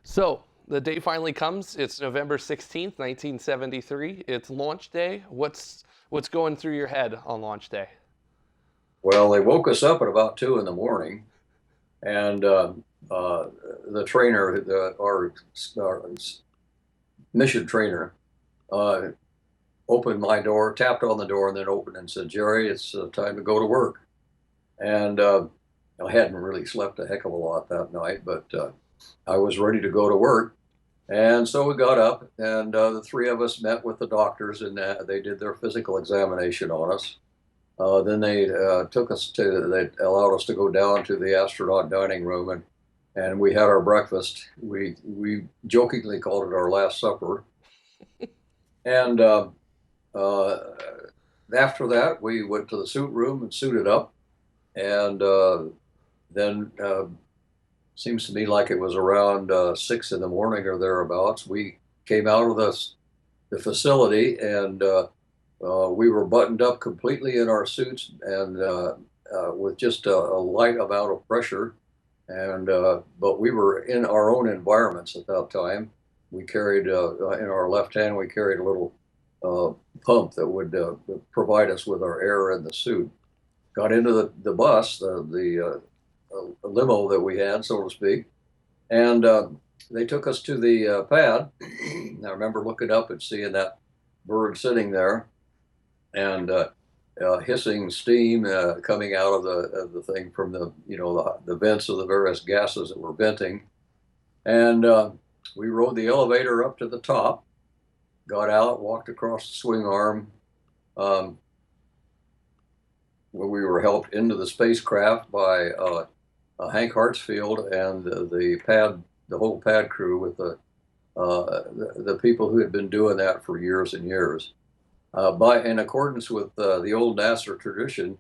So the day finally comes. It's November 16th, 1973. It's launch day. What's going through your head on launch day? Well, they woke us up at about 2 in the morning, and the trainer, our mission trainer, opened my door, tapped on the door, and then opened and said, "Jerry, it's time to go to work." And I hadn't really slept a heck of a lot that night, but I was ready to go to work. And so we got up, and the three of us met with the doctors, and they did their physical examination on us. Then they they allowed us to go down to the astronaut dining room, and we had our breakfast. We jokingly called it our last supper. And after that, we went to the suit room and suited up. And then seems to me like it was around 6 in the morning or thereabouts. We came out of the facility, and we were buttoned up completely in our suits, and with just a light amount of pressure. And but we were in our own environments at that time. We carried in our left hand, we carried a little pump that would provide us with our air in the suit. Got into the bus, the limo that we had, so to speak, and they took us to the pad. I remember looking up and seeing that bird sitting there, and hissing steam coming out of the thing from the vents of the various gases that were venting. And we rode the elevator up to the top, got out, walked across the swing arm, where we were helped into the spacecraft by Hank Hartsfield and the whole pad crew with the people who had been doing that for years and years. In accordance with the old NASA tradition,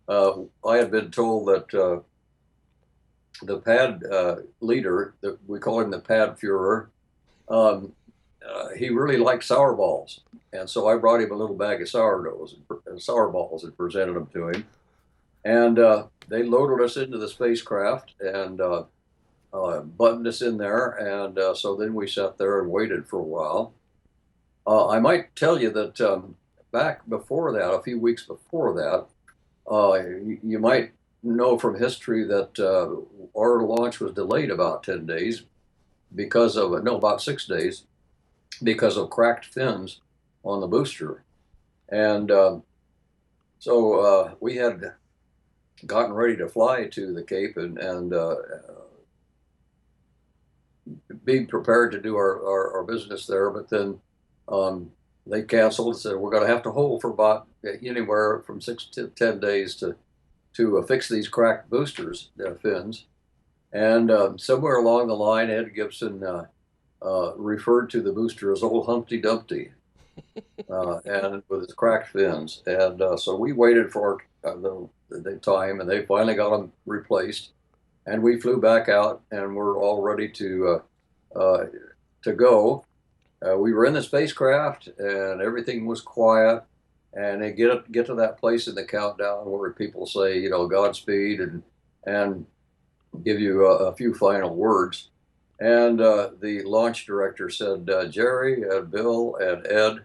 I had been told that the pad leader, we call him the pad Führer, he really liked sour balls. And so I brought him a little bag of sour balls and presented them to him. And they loaded us into the spacecraft and buttoned us in there. And so then we sat there and waited for a while. I might tell you that back before that, a few weeks before that, you might know from history that our launch was delayed about 10 days because of, about 6 days, because of cracked fins on the booster. And so we had gotten ready to fly to the Cape and being prepared to do our business there, but then they canceled and said we're going to have to hold for about anywhere from 6 to 10 days to fix these cracked boosters fins. And somewhere along the line, Ed Gibson referred to the booster as Old Humpty Dumpty, and with its cracked fins. And so we waited for the time, and they finally got them replaced. And we flew back out, and we're all ready to go. We were in the spacecraft, and everything was quiet. And they get to that place in the countdown where people say, Godspeed, and give you a few final words. And the launch director said, Jerry and Bill and Ed,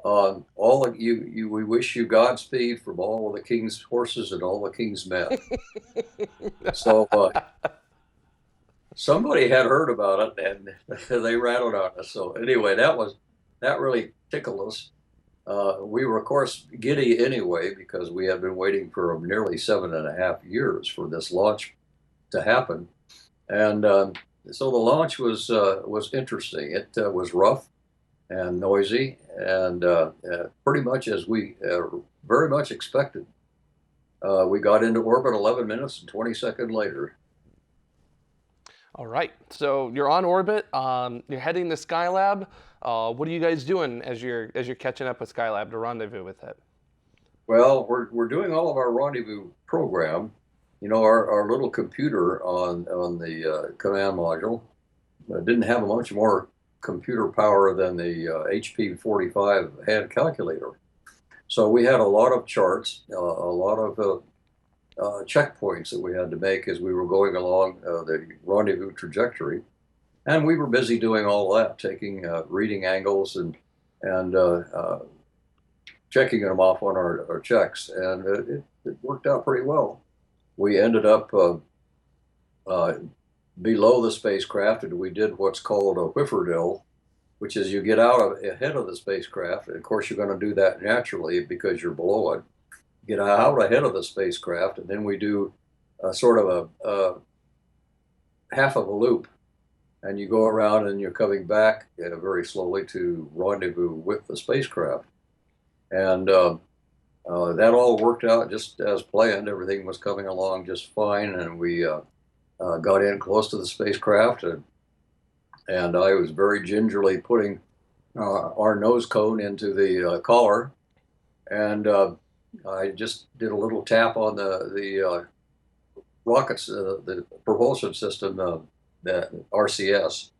all of you, we wish you Godspeed from all of the king's horses and all the king's men. So somebody had heard about it, and they rattled on us. So anyway, that really tickled us. We were, of course, giddy anyway, because we had been waiting for nearly 7.5 years for this launch to happen. And so the launch was interesting. It was rough and noisy, and pretty much as we very much expected. We got into orbit 11 minutes and 20 seconds later. All right, so you're on orbit. You're heading to Skylab. What are you guys doing as you're catching up with Skylab to rendezvous with it? Well, we're doing all of our rendezvous program. Our little computer on the command module didn't have much more computer power than the HP-45 hand calculator. So we had a lot of charts, a lot of checkpoints that we had to make as we were going along the rendezvous trajectory. And we were busy doing all that, taking reading angles and checking them off on our checks. And it worked out pretty well. We ended up below the spacecraft, and we did what's called a whifferdille, which is you get out ahead of the spacecraft. And of course, you're going to do that naturally because you're below it. Get out ahead of the spacecraft, and then we do sort of a half of a loop, and you go around and you're coming back very slowly to rendezvous with the spacecraft. And that all worked out just as planned. Everything was coming along just fine, and we got in close to the spacecraft, and I was very gingerly putting our nose cone into the collar, and I just did a little tap on the rockets, the propulsion system, the RCS,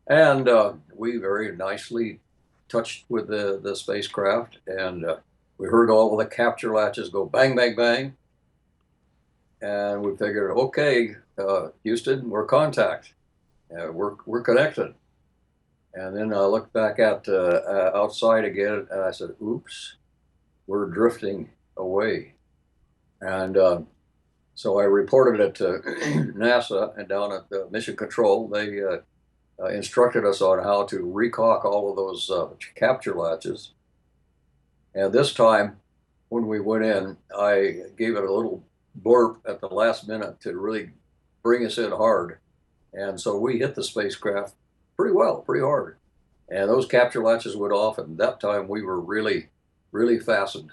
and we very nicely touched with the spacecraft, and we heard all of the capture latches go bang, bang, bang, and we figured, okay, Houston, we're contact, we're connected. And then I looked back at outside again, and I said, oops, we're drifting away. And so I reported it to NASA, and down at the Mission Control, they instructed us on how to recock all of those capture latches. And this time, when we went in, I gave it a little blurb at the last minute to really bring us in hard. And so we hit the spacecraft pretty well, pretty hard. And those capture latches went off, and that time we were really, really fastened.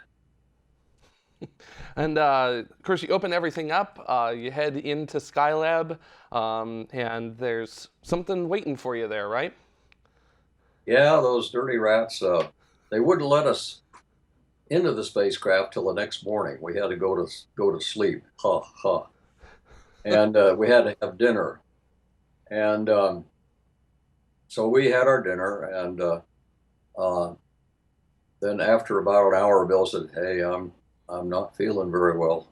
And of course, you open everything up, you head into Skylab, and there's something waiting for you there, right? Yeah, those dirty rats, they wouldn't let us into the spacecraft till the next morning. We had to go to sleep. Ha ha. And we had to have dinner. And so we had our dinner, and then after about an hour, Bill said, "Hey, I'm not feeling very well."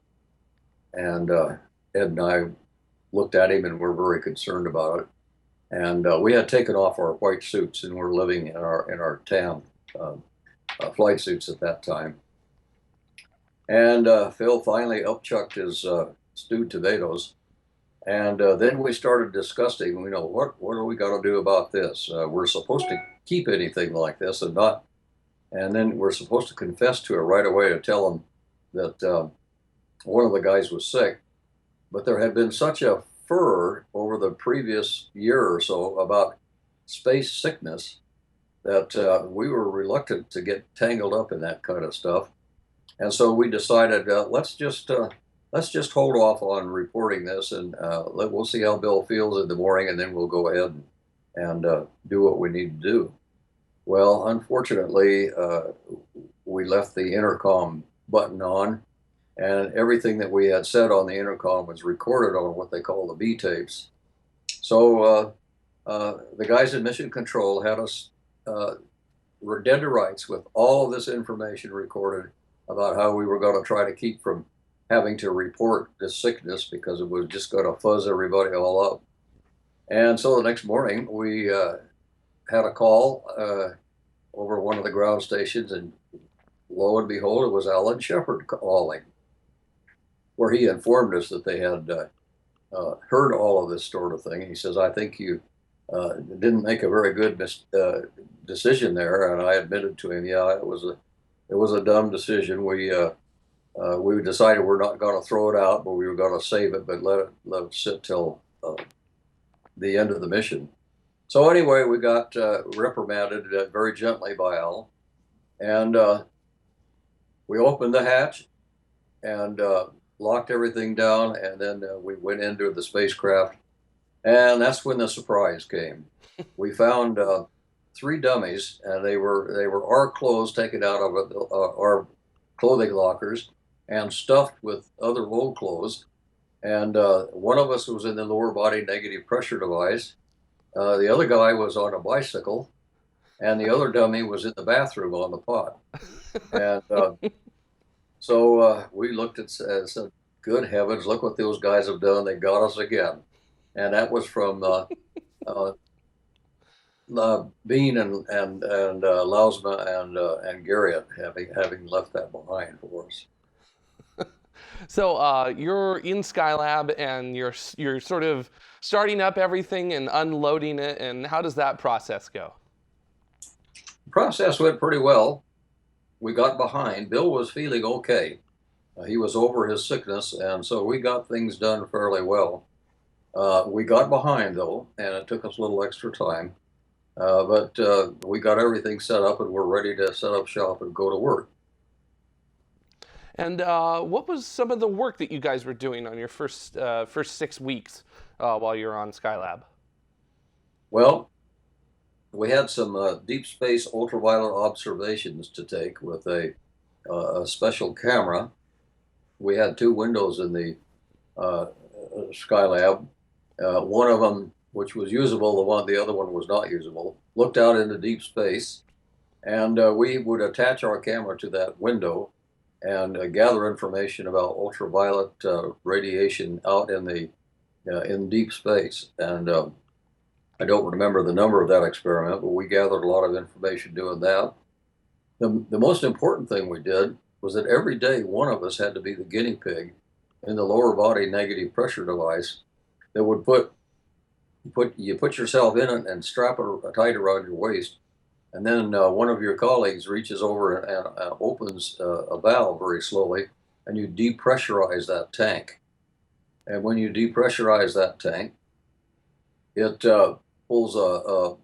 And Ed and I looked at him and were very concerned about it. And we had taken off our white suits and were living in our tan flight suits at that time. And Phil finally upchucked his stewed tomatoes. And then we started discussing, what are we going to do about this? We're supposed to keep anything like this and not, and then we're supposed to confess to it right away to tell them that one of the guys was sick. But there had been such a furor over the previous year or so about space sickness that we were reluctant to get tangled up in that kind of stuff. And so we decided, let's just hold off on reporting this, and we'll see how Bill feels in the morning, and then we'll go ahead and do what we need to do. Well, unfortunately, we left the intercom button on, and everything that we had said on the intercom was recorded on what they call the B tapes. So the guys in Mission Control had us were dead to rights with all of this information recorded about how we were going to try to keep from having to report this sickness because it was just going to fuzz everybody all up. And so the next morning we had a call over one of the ground stations, and lo and behold, it was Alan Shepard calling, where he informed us that they had heard all of this sort of thing. He says, "I think you didn't make a very good decision there." And I admitted to him, yeah, it was a dumb decision. We decided we're not going to throw it out, but we were going to save it, but let it sit till the end of the mission. So anyway, we got reprimanded very gently by Al, and we opened the hatch and locked everything down, and then we went into the spacecraft, and that's when the surprise came. We found 3 dummies, and they were our clothes taken out of our clothing lockers and stuffed with other old clothes. And one of us was in the lower body negative pressure device, The other guy was on a bicycle, and the other dummy was in the bathroom on the pot. And so we looked at and said, "Good heavens, look what those guys have done. They got us again." And that was from Bean and Lausma and Garriott having left that behind for us. So you're in Skylab and you're sort of starting up everything and unloading it. And how does that process go? The process went pretty well. We got behind. Bill was feeling okay. He was over his sickness, and so we got things done fairly well. We got behind though, and it took us a little extra time. But we got everything set up, and we're ready to set up shop and go to work. And what was some of the work that you guys were doing on your first 6 weeks while you're on Skylab? Well, we had some deep space ultraviolet observations to take with a special camera. We had 2 windows in the Skylab. One of them, which was usable, the other one was not usable, looked out into deep space, and we would attach our camera to that window and gather information about ultraviolet radiation out in deep space. And I don't remember the number of that experiment, but we gathered a lot of information doing that. The most important thing we did was that every day one of us had to be the guinea pig in the lower body negative pressure device that would you put yourself in it and strap it tight around your waist, and then one of your colleagues reaches over and opens a valve very slowly, and you depressurize that tank. And when you depressurize that tank, it pulls a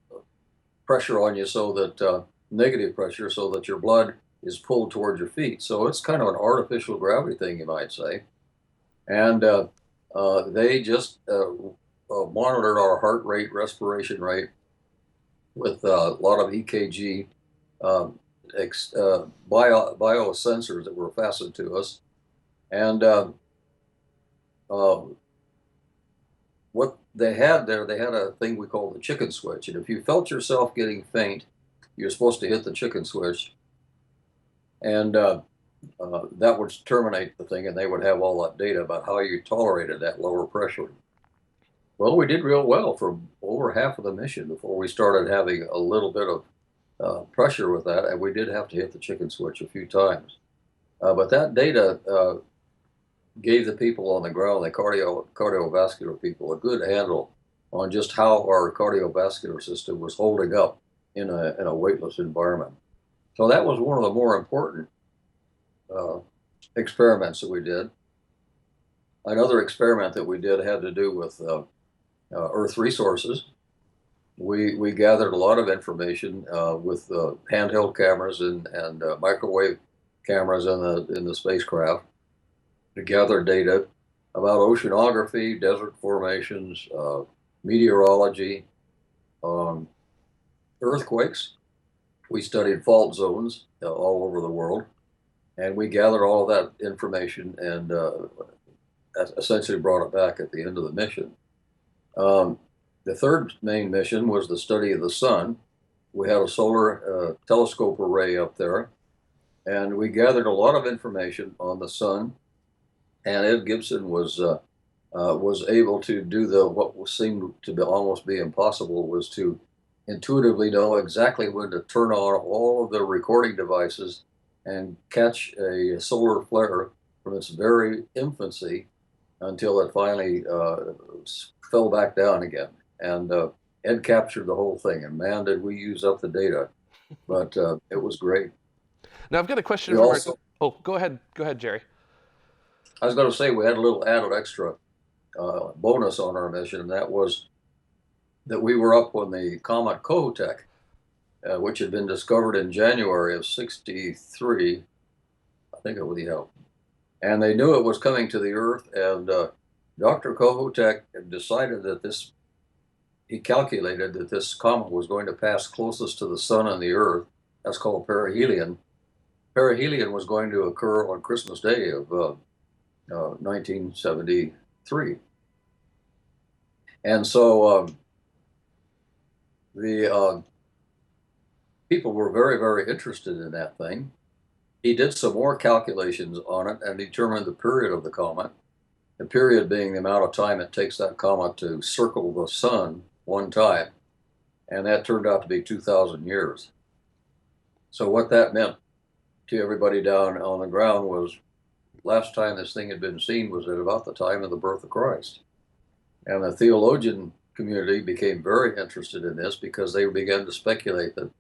pressure on you, so that negative pressure, so that your blood is pulled towards your feet. So it's kind of an artificial gravity thing, you might say. And they just monitored our heart rate, respiration rate, with a lot of EKG biosensors that were fastened to us. And what they had there, they had a thing we call the chicken switch. And if you felt yourself getting faint, you're supposed to hit the chicken switch. And that would terminate the thing, and they would have all that data about how you tolerated that lower pressure. Well, we did real well for over half of the mission before we started having a little bit of pressure with that, and we did have to hit the chicken switch a few times. But that data gave the people on the ground, the cardiovascular people, a good handle on just how our cardiovascular system was holding up in a weightless environment. So that was one of the more important experiments that we did. Another experiment that we did had to do with Earth resources. We gathered a lot of information with handheld cameras and microwave cameras in the spacecraft to gather data about oceanography, desert formations, meteorology, earthquakes. We studied fault zones all over the world, and we gathered all of that information and essentially brought it back at the end of the mission. The third main mission was the study of the sun. We had a solar telescope array up there, and we gathered a lot of information on the sun. And Ed Gibson was able to do what seemed to almost be impossible, was to intuitively know exactly when to turn on all of the recording devices and catch a solar flare from its very infancy until it finally fell back down again. And Ed captured the whole thing, and man, did we use up the data. But it was great. Now I've got a question for Oh, go ahead, Jerry. I was going to say we had a little added extra bonus on our mission, and that was that we were up on the comet Kohoutek, which had been discovered in January of '63. I think it was, and they knew it was coming to the Earth, and Dr. Kohoutek decided that he calculated that this comet was going to pass closest to the sun and the Earth. That's called perihelion. Perihelion was going to occur on Christmas Day of 1973. And so the people were very, very interested in that thing. He did some more calculations on it and determined the period of the comet, the period being the amount of time it takes that comet to circle the sun one time, and that turned out to be 2,000 years. So what that meant to everybody down on the ground was last time this thing had been seen was at about the time of the birth of Christ. And the theologian community became very interested in this because they began to speculate that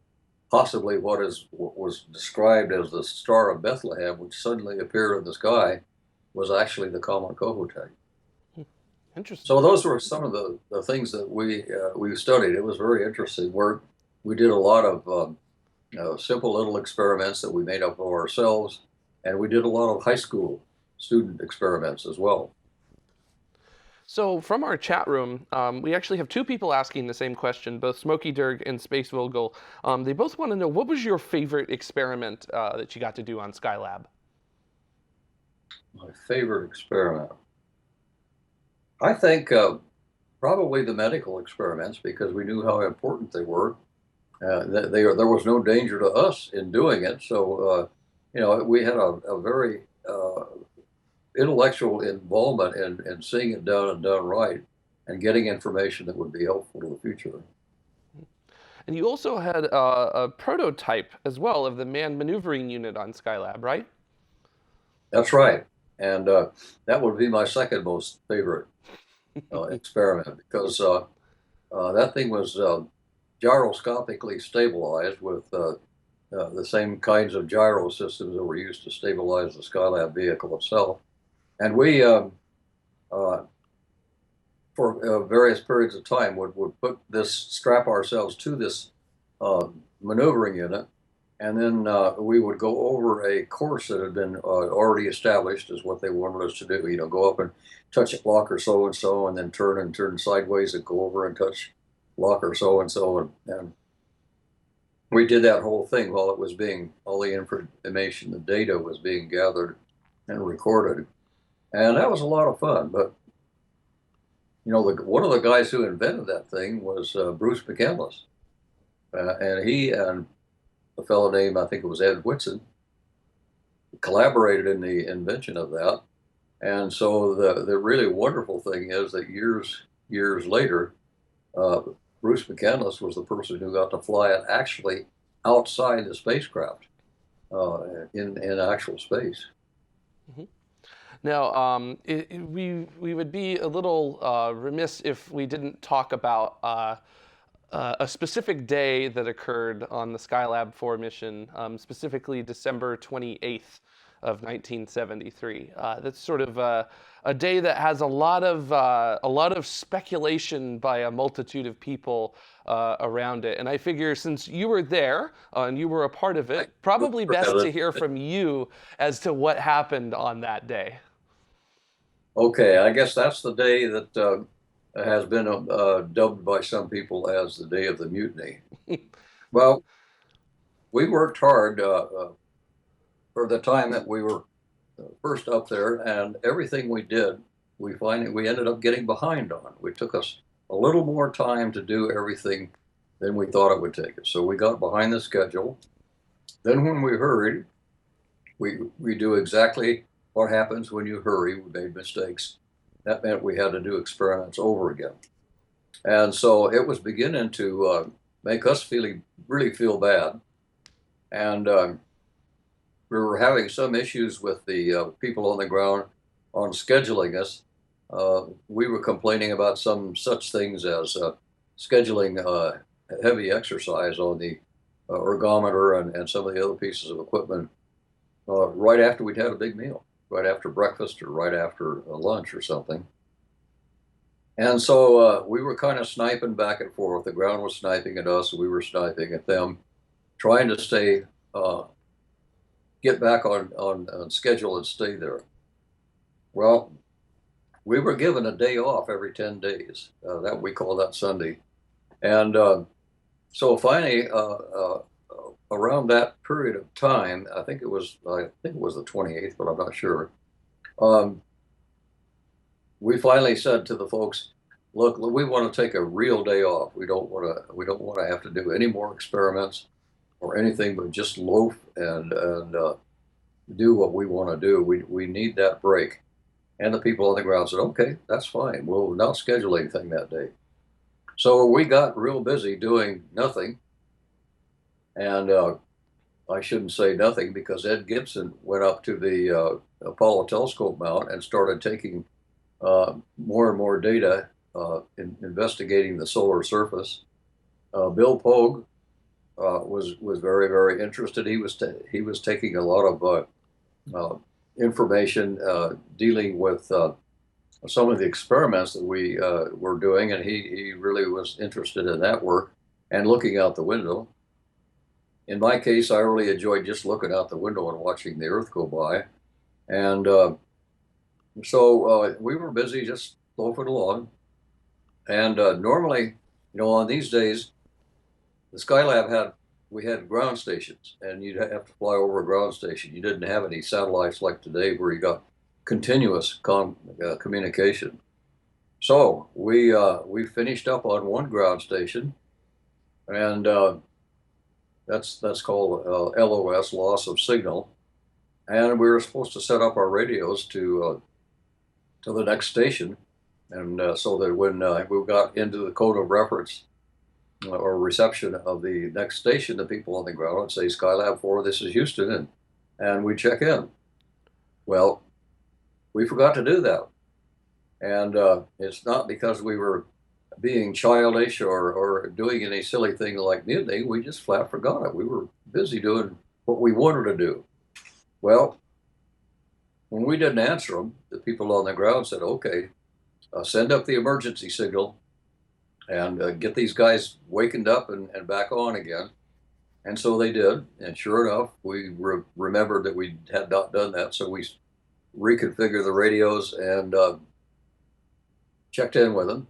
possibly what was described as the Star of Bethlehem, which suddenly appeared in the sky, was actually the comet Kohoutek. Interesting. So those were some of the things that we studied. It was very interesting work. We did a lot of simple little experiments that we made up of ourselves, and we did a lot of high school student experiments as well. So from our chat room, we actually have two people asking the same question, both Smokey Derg and Space Vogel. They both want to know, what was your favorite experiment that you got to do on Skylab? My favorite experiment? I think probably the medical experiments, because we knew how important they were. There was no danger to us in doing it, so we had a very intellectual involvement in seeing it done and done right, and getting information that would be helpful to the future. And you also had a prototype as well of the manned maneuvering unit on Skylab, right? That's right, and that would be my second most favorite experiment, because that thing was gyroscopically stabilized with the same kinds of gyro systems that were used to stabilize the Skylab vehicle itself. And we, for various periods of time, would strap ourselves to this maneuvering unit, and then we would go over a course that had been already established as what they wanted us to do. Go up and touch a locker so-and-so, and then turn sideways and go over and touch locker so-and-so. And we did that whole thing while it was all the information, the data was being gathered and recorded. And that was a lot of fun. But, one of the guys who invented that thing was Bruce McCandless. And he and a fellow named, I think it was Ed Whitson, collaborated in the invention of that. And so the really wonderful thing is that years later, Bruce McCandless was the person who got to fly it actually outside the spacecraft in actual space. Mm-hmm. Now, we would be a little remiss if we didn't talk about a specific day that occurred on the Skylab 4 mission, specifically December 28th of 1973. That's sort of a day that has a lot of speculation by a multitude of people around it. And I figure since you were there and you were a part of it, probably best to hear from you as to what happened on that day. Okay, I guess that's the day that has been dubbed by some people as the day of the mutiny. Well, we worked hard for the time that we were first up there, and everything we did, we ended up getting behind on. It took us a little more time to do everything than we thought it would take us. So we got behind the schedule. Then when we hurried, we do exactly what happens when you hurry. We made mistakes. That meant we had to do experiments over again. And so it was beginning to make us really feel bad. And we were having some issues with the people on the ground on scheduling us. We were complaining about some such things as scheduling heavy exercise on the ergometer and some of the other pieces of equipment right after we'd had a big meal, right after breakfast or right after lunch or something. And so we were kind of sniping back and forth. The ground was sniping at us, we were sniping at them, trying to get back on schedule and stay there. Well, we were given a day off every 10 days. That we call that Sunday. And so finally, around that period of time, I think it was the 28th, but I'm not sure. We finally said to the folks, look, we want to take a real day off. We don't want to have to do any more experiments or anything, but just loaf and do what we want to do. We need that break. And the people on the ground said, okay, that's fine. We'll not schedule anything that day. So we got real busy doing nothing. And I shouldn't say nothing because Ed Gibson went up to the Apollo telescope mount and started taking more and more data, investigating the solar surface. Bill Pogue was very, very interested. He was taking a lot of information dealing with some of the experiments that we were doing, and he really was interested in that work and looking out the window. In my case, I really enjoyed just looking out the window and watching the Earth go by. And so we were busy just loafing along. And normally, on these days, the Skylab we had ground stations, and you'd have to fly over a ground station. You didn't have any satellites like today where you got continuous communication. So we finished up on one ground station, and that's called LOS, loss of signal. And we were supposed to set up our radios to the next station, and so that when we got into the code of reference or reception of the next station, the people on the ground would say, Skylab 4, this is Houston, and we check in. Well, we forgot to do that. And it's not because we were being childish or doing any silly thing like mutiny. We just flat forgot it. We were busy doing what we wanted to do. Well, when we didn't answer them, the people on the ground said, okay, send up the emergency signal and get these guys wakened up and back on again. And so they did. And sure enough, we remembered that we had not done that. So we reconfigured the radios and checked in with them.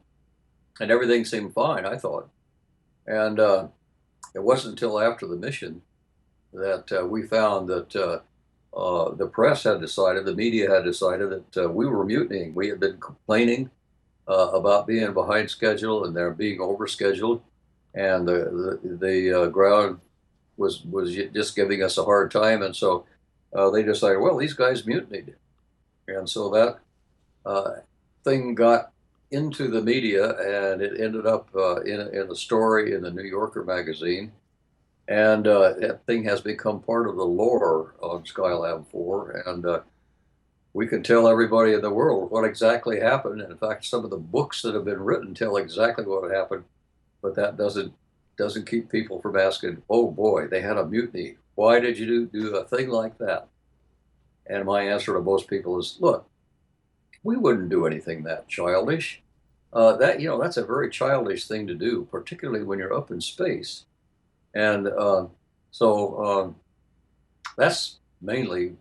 And everything seemed fine, I thought. And it wasn't until after the mission that we found that the press had decided, the media had decided that we were mutinying. We had been complaining about being behind schedule and they're being overscheduled, and the ground was just giving us a hard time, and so they decided, well, these guys mutinied, and so that thing got into the media, and it ended up in a story in the New Yorker magazine, and that thing has become part of the lore of Skylab 4, and we can tell everybody in the world what exactly happened. And in fact, some of the books that have been written tell exactly what happened, but that doesn't keep people from asking, oh boy, they had a mutiny. Why did you do a thing like that? And my answer to most people is, look, we wouldn't do anything that childish. That's a very childish thing to do, particularly when you're up in space. And so that's mainly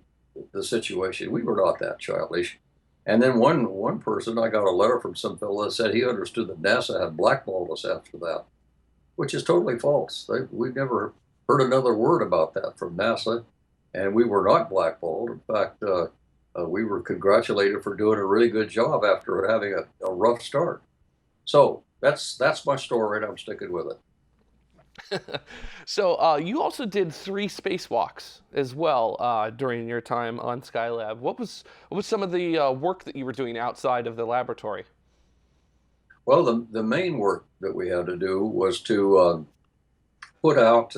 the situation. We were not that childish. And then one person, I got a letter from some fellow that said he understood that NASA had blackballed us after that, which is totally false. We've never heard another word about that from NASA, and we were not blackballed. In fact, we were congratulated for doing a really good job after having a rough start. So that's my story, and I'm sticking with it. So you also did 3 spacewalks as well during your time on Skylab. What was some of the work that you were doing outside of the laboratory? Well, the main work that we had to do was to put out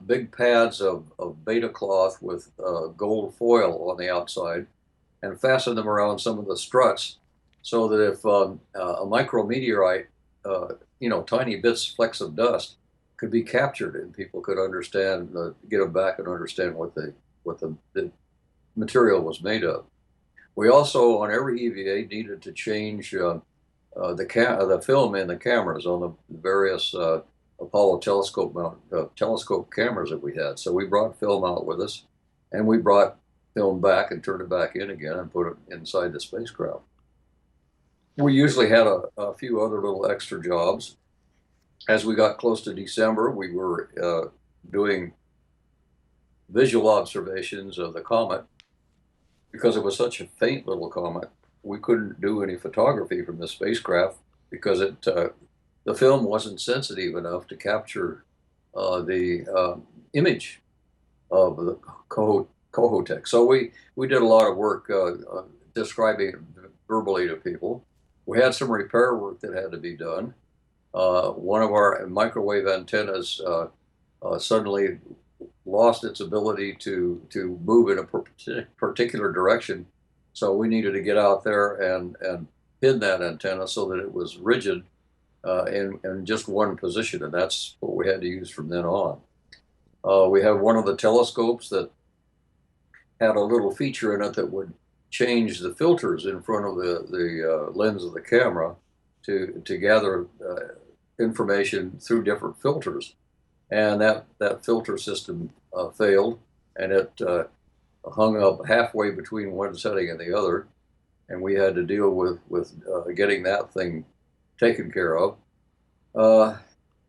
big pads of beta cloth with gold foil on the outside and fasten them around some of the struts so that if a micrometeorite, tiny bits, flecks of dust, could be captured and people could understand, get them back and understand what the material was made of. We also, on every EVA, needed to change the film in the cameras on the various Apollo telescope cameras that we had. So we brought film out with us, and we brought film back and turned it back in again and put it inside the spacecraft. We usually had a few other little extra jobs. As we got close to December, we were doing visual observations of the comet. Because it was such a faint little comet, we couldn't do any photography from the spacecraft because the film wasn't sensitive enough to capture the image of the Kohoutek. So we did a lot of work describing it verbally to people. We had some repair work that had to be done. One of our microwave antennas suddenly lost its ability to move in a particular direction. So we needed to get out there and pin that antenna so that it was rigid in just one position, and that's what we had to use from then on. We had one of the telescopes that had a little feature in it that would change the filters in front of the lens of the camera to gather information through different filters. And that filter system failed, and it hung up halfway between one setting and the other, and we had to deal with getting that thing taken care of.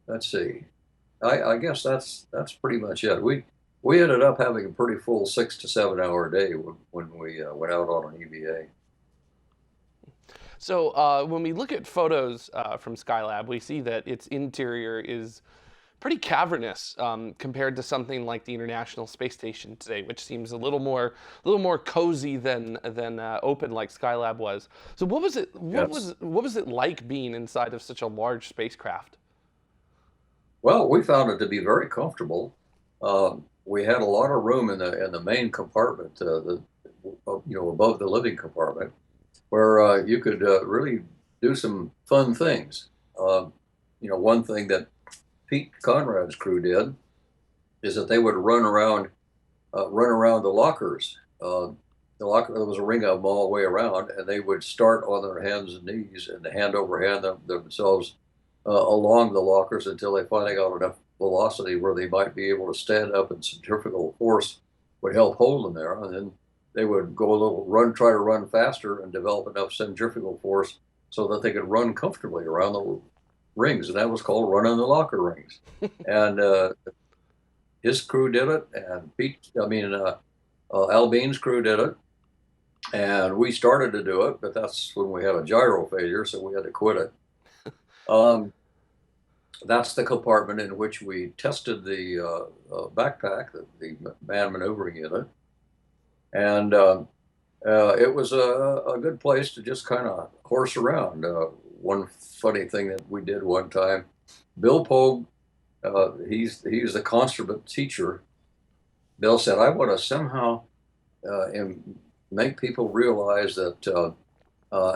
Let's see. I guess that's pretty much it. We ended up having a pretty full 6 to 7 hour day when we went out on an EVA. So when we look at photos from Skylab, we see that its interior is pretty cavernous compared to something like the International Space Station today, which seems a little more cozy than open like Skylab was. So what was it? What was it like being inside of such a large spacecraft? Well, we found it to be very comfortable. We had a lot of room in the main compartment, above the living compartment, where you could really do some fun things. One thing that Pete Conrad's crew did is that they would run around the lockers. There was a ring of them all the way around, and they would start on their hands and knees and hand over hand themselves along the lockers until they finally got enough velocity where they might be able to stand up, and centrifugal force would help hold them there. And then they would go try to run faster and develop enough centrifugal force so that they could run comfortably around the rings, and that was called running the locker rings. And his crew did it, and Al Bean's crew did it, and we started to do it, but that's when we had a gyro failure, so we had to quit it. That's the compartment in which we tested the backpack, the manned maneuvering unit, and it was a good place to just kind of horse around. One funny thing that we did one time, Bill Pogue, he's the consummate teacher. Bill said, I want to somehow make people realize that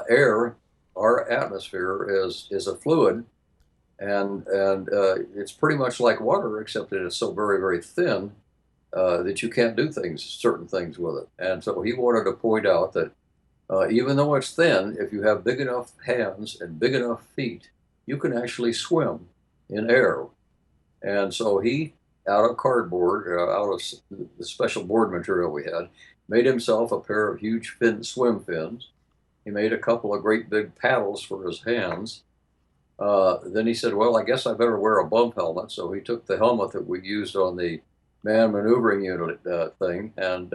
air, our atmosphere, is a fluid, and it's pretty much like water, except that it's so very, very thin that you can't do certain things with it. And so he wanted to point out that even though it's thin, if you have big enough hands and big enough feet, you can actually swim in air. And so he, out of cardboard, out of the special board material we had, made himself a pair of huge swim fins. He made a couple of great big paddles for his hands. Then he said, well, I guess I better wear a bump helmet. So he took the helmet that we used on the manned maneuvering unit thing and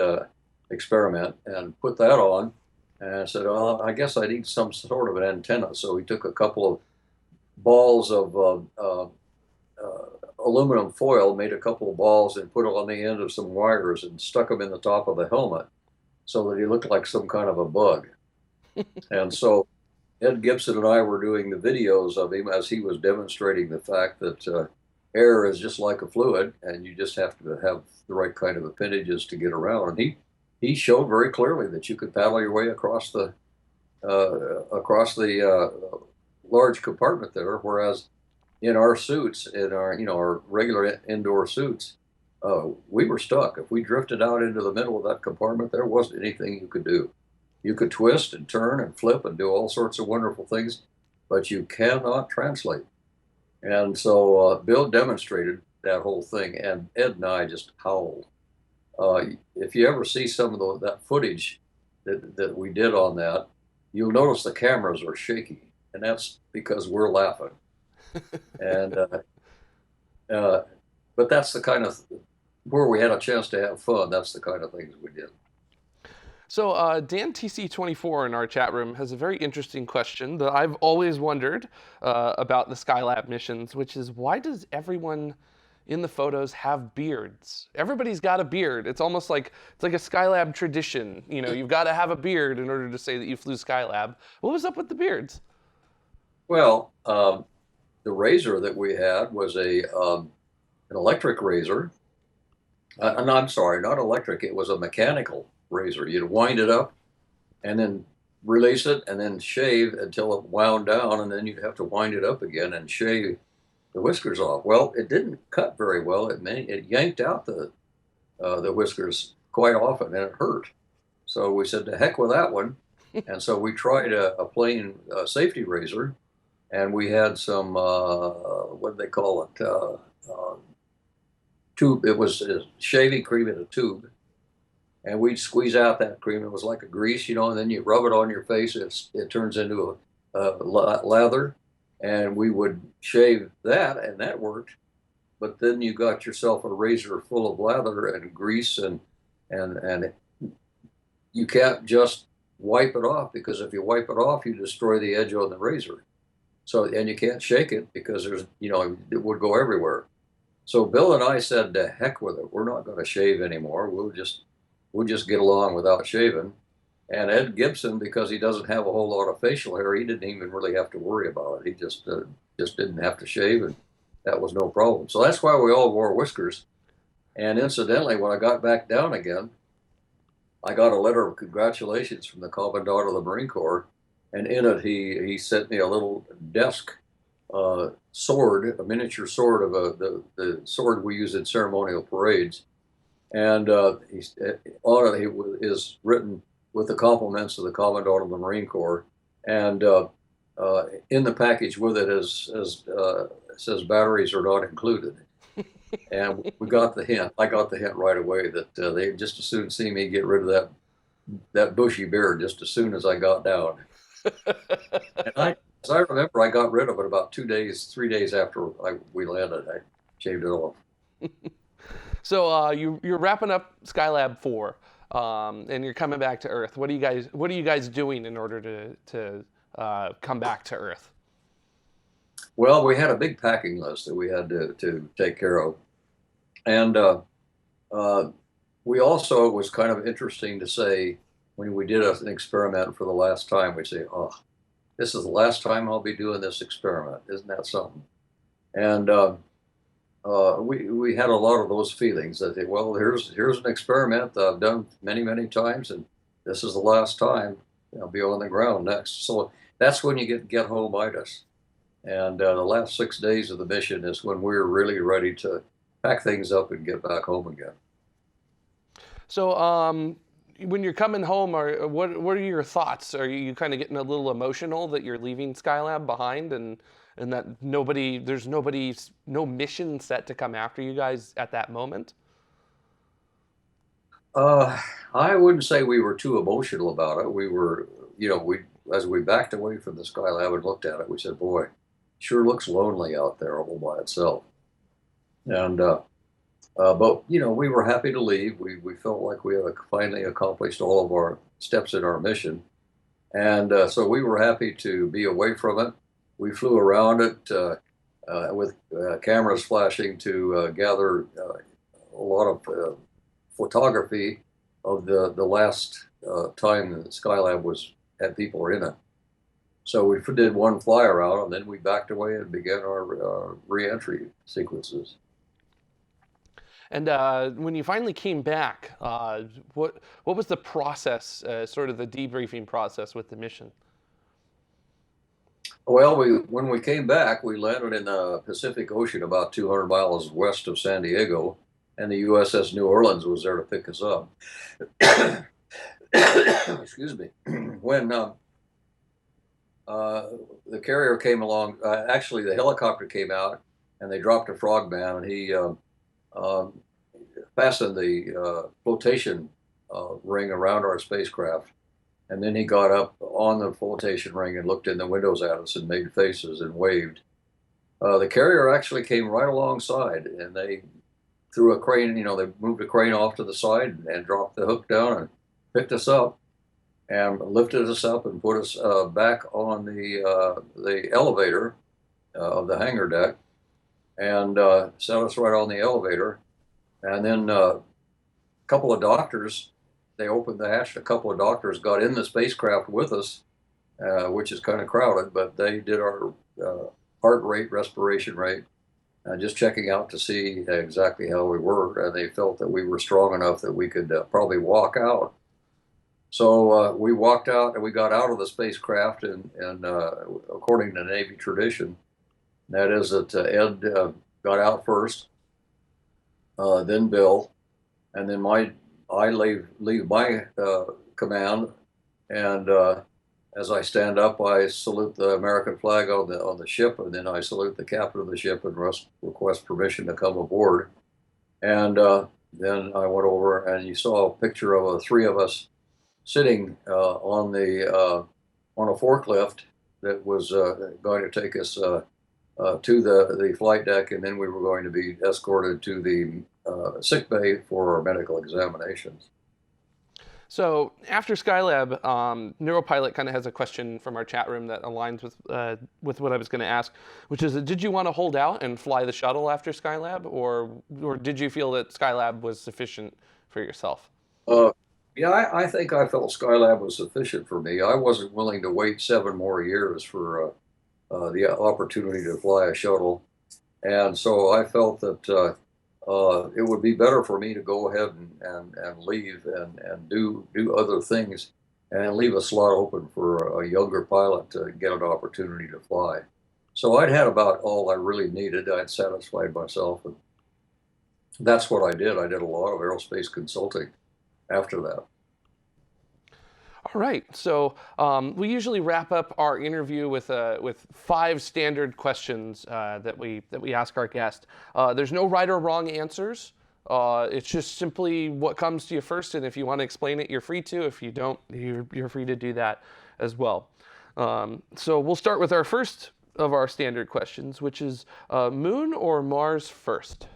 experiment and put that on. And I said, well, I guess I need some sort of an antenna. So he took a couple of balls of aluminum foil, made a couple of balls and put it on the end of some wires and stuck them in the top of the helmet so that he looked like some kind of a bug. And so Ed Gibson and I were doing the videos of him as he was demonstrating the fact that air is just like a fluid, and you just have to have the right kind of appendages to get around. And he showed very clearly that you could paddle your way across the large compartment there, whereas in our suits, in our regular indoor suits, we were stuck. If we drifted out into the middle of that compartment, there wasn't anything you could do. You could twist and turn and flip and do all sorts of wonderful things, but you cannot translate. And so Bill demonstrated that whole thing, and Ed and I just howled. If you ever see some of that footage that we did on that, you'll notice the cameras are shaky, and that's because we're laughing. And but that's the kind of where we had a chance to have fun. That's the kind of things we did. So Dan TC24 in our chat room has a very interesting question that I've always wondered about the Skylab missions, which is why does everyone in the photos have beards? Everybody's got a beard. It's almost like it's like a Skylab tradition. You know, you've got to have a beard in order to say that you flew Skylab. What was up with the beards? Well, the razor that we had was an electric razor. No, I'm sorry, not electric. It was a mechanical razor. You'd wind it up and then release it and then shave until it wound down, and then you'd have to wind it up again and shave the whiskers off. Well, it didn't cut very well. It yanked out the whiskers quite often, and it hurt. So we said, to heck with that one. And so we tried a plain safety razor, and we had some, what do they call it? Tube. It was shaving cream in a tube. And we'd squeeze out that cream. It was like a grease, you know, and then you rub it on your face. It turns into a lather. And we would shave that, and that worked. But then you got yourself a razor full of lather and grease, and you can't just wipe it off, because if you wipe it off, you destroy the edge on the razor. So, and you can't shake it because there's, you know, it would go everywhere. So Bill and I said, to heck with it. We're not going to shave anymore. We'll just get along without shaving. And Ed Gibson, because he doesn't have a whole lot of facial hair, he didn't even really have to worry about it. He just didn't have to shave, and that was no problem. So that's why we all wore whiskers. And incidentally, when I got back down again, I got a letter of congratulations from the Commandant of the Marine Corps, and in it he sent me a little desk sword, a miniature sword of the sword we use in ceremonial parades. And on it is written, with the compliments of the Commandant of the Marine Corps, and in the package with it says batteries are not included. And we got the hint. I got the hint right away that they just as soon see me get rid of that bushy beard just as soon as I got down. And as I remember, I got rid of it about 3 days after we landed. I shaved it off. So you're wrapping up Skylab 4, and you're coming back to Earth. What are you guys doing in order to come back to Earth? Well, we had a big packing list that we had to take care of. And we also, it was kind of interesting to say, when we did an experiment for the last time, we'd say, oh, this is the last time I'll be doing this experiment. Isn't that something? And we had a lot of those feelings that, well, here's an experiment that I've done many, many times, and this is the last time I'll be on the ground next. So that's when you get home-itis. And the last 6 days of the mission is when we're really ready to pack things up and get back home again. So when you're coming home, what are your thoughts? Are you kind of getting a little emotional that you're leaving Skylab behind, and that there's no mission set to come after you guys at that moment? I wouldn't say we were too emotional about it. We were, as we backed away from the Skylab and looked at it, we said, boy, sure looks lonely out there all by itself. And but we were happy to leave. We felt like we had finally accomplished all of our steps in our mission, and so we were happy to be away from it. We flew around it with cameras flashing to gather a lot of photography of the last time that Skylab had people in it. So we did one fly around, and then we backed away and began our re-entry sequences. And when you finally came back, what was the process, sort of the debriefing process with the mission? Well, when we came back, we landed in the Pacific Ocean about 200 miles west of San Diego, and the USS New Orleans was there to pick us up. Excuse me. When the carrier came along, actually the helicopter came out, and they dropped a frogman, and he fastened the flotation ring around our spacecraft. And then he got up on the flotation ring and looked in the windows at us and made faces and waved. The carrier actually came right alongside, and they threw a crane, they moved a crane off to the side and dropped the hook down and picked us up and lifted us up and put us back on the elevator of the hangar deck, and set us right on the elevator. And then a couple of doctors, they opened the hatch. A couple of doctors got in the spacecraft with us, which is kind of crowded, but they did our heart rate, respiration rate, just checking out to see exactly how we were. And they felt that we were strong enough that we could probably walk out. So we walked out and we got out of the spacecraft, and according to Navy tradition, that is that Ed got out first, then Bill, and then I leave my command, and as I stand up, I salute the American flag on the ship, and then I salute the captain of the ship and request permission to come aboard. And then I went over, and you saw a picture of three of us sitting on a forklift that was going to take us to the flight deck, and then we were going to be escorted to the sick bay for our medical examinations. So after Skylab, Neuropilot kind of has a question from our chat room that aligns with what I was going to ask, which is, did you want to hold out and fly the shuttle after Skylab, or did you feel that Skylab was sufficient for yourself? Yeah, I think I felt Skylab was sufficient for me. I wasn't willing to wait 7 more years for the opportunity to fly a shuttle, and so I felt that it would be better for me to go ahead and leave and do other things and leave a slot open for a younger pilot to get an opportunity to fly. So I'd had about all I really needed. I'd satisfied myself, and that's what I did. I did a lot of aerospace consulting after that. All right, so we usually wrap up our interview with 5 standard questions that we ask our guest. There's no right or wrong answers. It's just simply what comes to you first, and if you want to explain it, you're free to. If you don't, you're free to do that as well. So we'll start with our first of our standard questions, which is Moon or Mars first?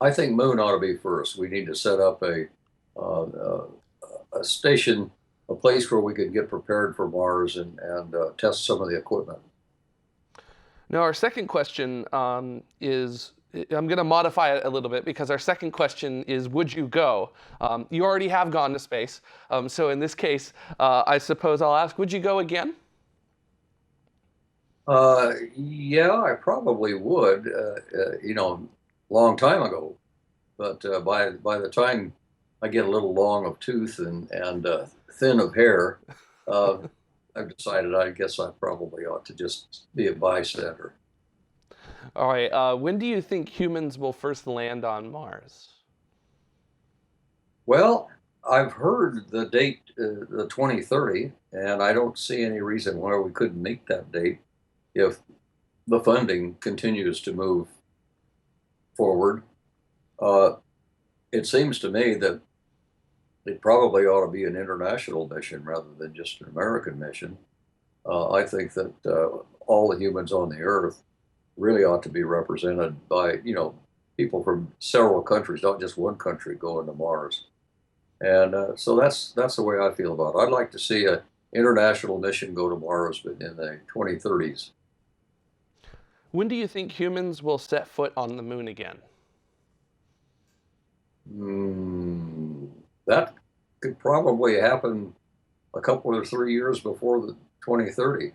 I think Moon ought to be first. We need to set up a station, a place where we could get prepared for Mars and test some of the equipment. Now, our second question is, I'm going to modify it a little bit, because our second question is, would you go? You already have gone to space. So in this case, I suppose I'll ask, would you go again? Yeah, I probably would, long time ago. But by the time I get a little long of tooth and thin of hair, I've decided I guess I probably ought to just be a bystander. All right. When do you think humans will first land on Mars? Well, I've heard the date, the 2030, and I don't see any reason why we couldn't meet that date if the funding continues to move forward. It seems to me that it probably ought to be an international mission rather than just an American mission. I think that all the humans on the Earth really ought to be represented by, people from several countries, not just one country going to Mars. And so that's the way I feel about it. I'd like to see an international mission go to Mars, but in the 2030s. When do you think humans will set foot on the Moon again? That could probably happen a couple or 3 years before the 2030.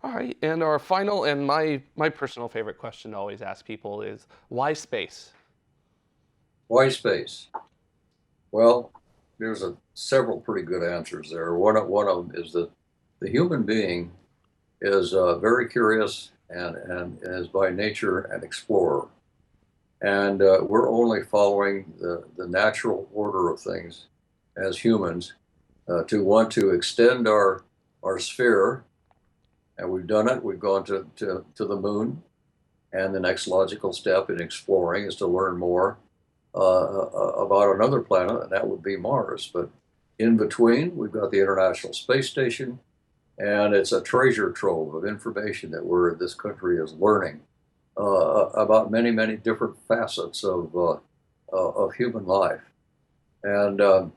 All right, and our final and my personal favorite question to always ask people is, why space? Why space? Well, there's several pretty good answers there. One of them is that the human being is very curious and is by nature an explorer. And we're only following the natural order of things as humans to want to extend our sphere. And we've done it. We've gone to the Moon. And the next logical step in exploring is to learn more about another planet, and that would be Mars. But in between, we've got the International Space Station, and it's a treasure trove of information that this country is learning about many, many different facets of of human life. And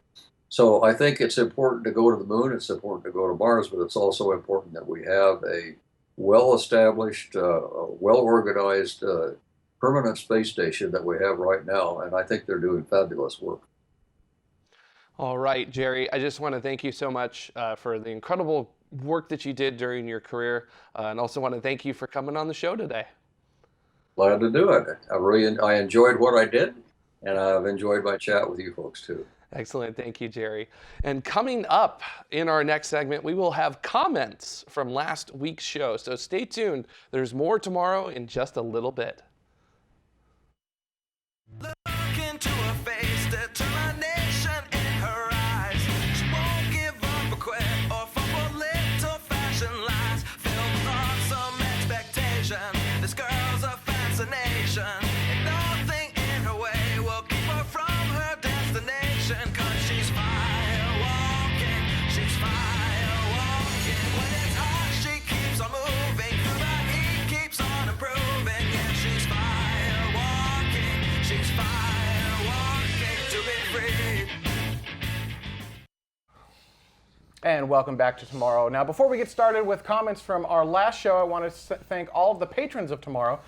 so I think it's important to go to the moon, it's important to go to Mars, but it's also important that we have a well-established, well-organized permanent space station that we have right now, and I think they're doing fabulous work. All right, Jerry, I just want to thank you so much for the incredible work that you did during your career, and also want to thank you for coming on the show today. Glad to do it. I enjoyed what I did, and I've enjoyed my chat with you folks too. Excellent. Thank you, Jerry. And coming up in our next segment, we will have comments from last week's show. So stay tuned. There's more tomorrow in just a little bit. Look into her face, determination in her eyes. She won't give up or quit or fall for little fashion lies. Filled with awesome expectation, this girl's a fascination. And nothing in her way will keep her from her destination. Cause she's fire walking, she's fire walking. When it's hot, she keeps on moving. Through the heat, keeps on improving. Yeah, she's fire walking, she's fire walking to be free. And welcome back to Tomorrow. Now, before we get started with comments from our last show, I want to thank all of the patrons of Tomorrow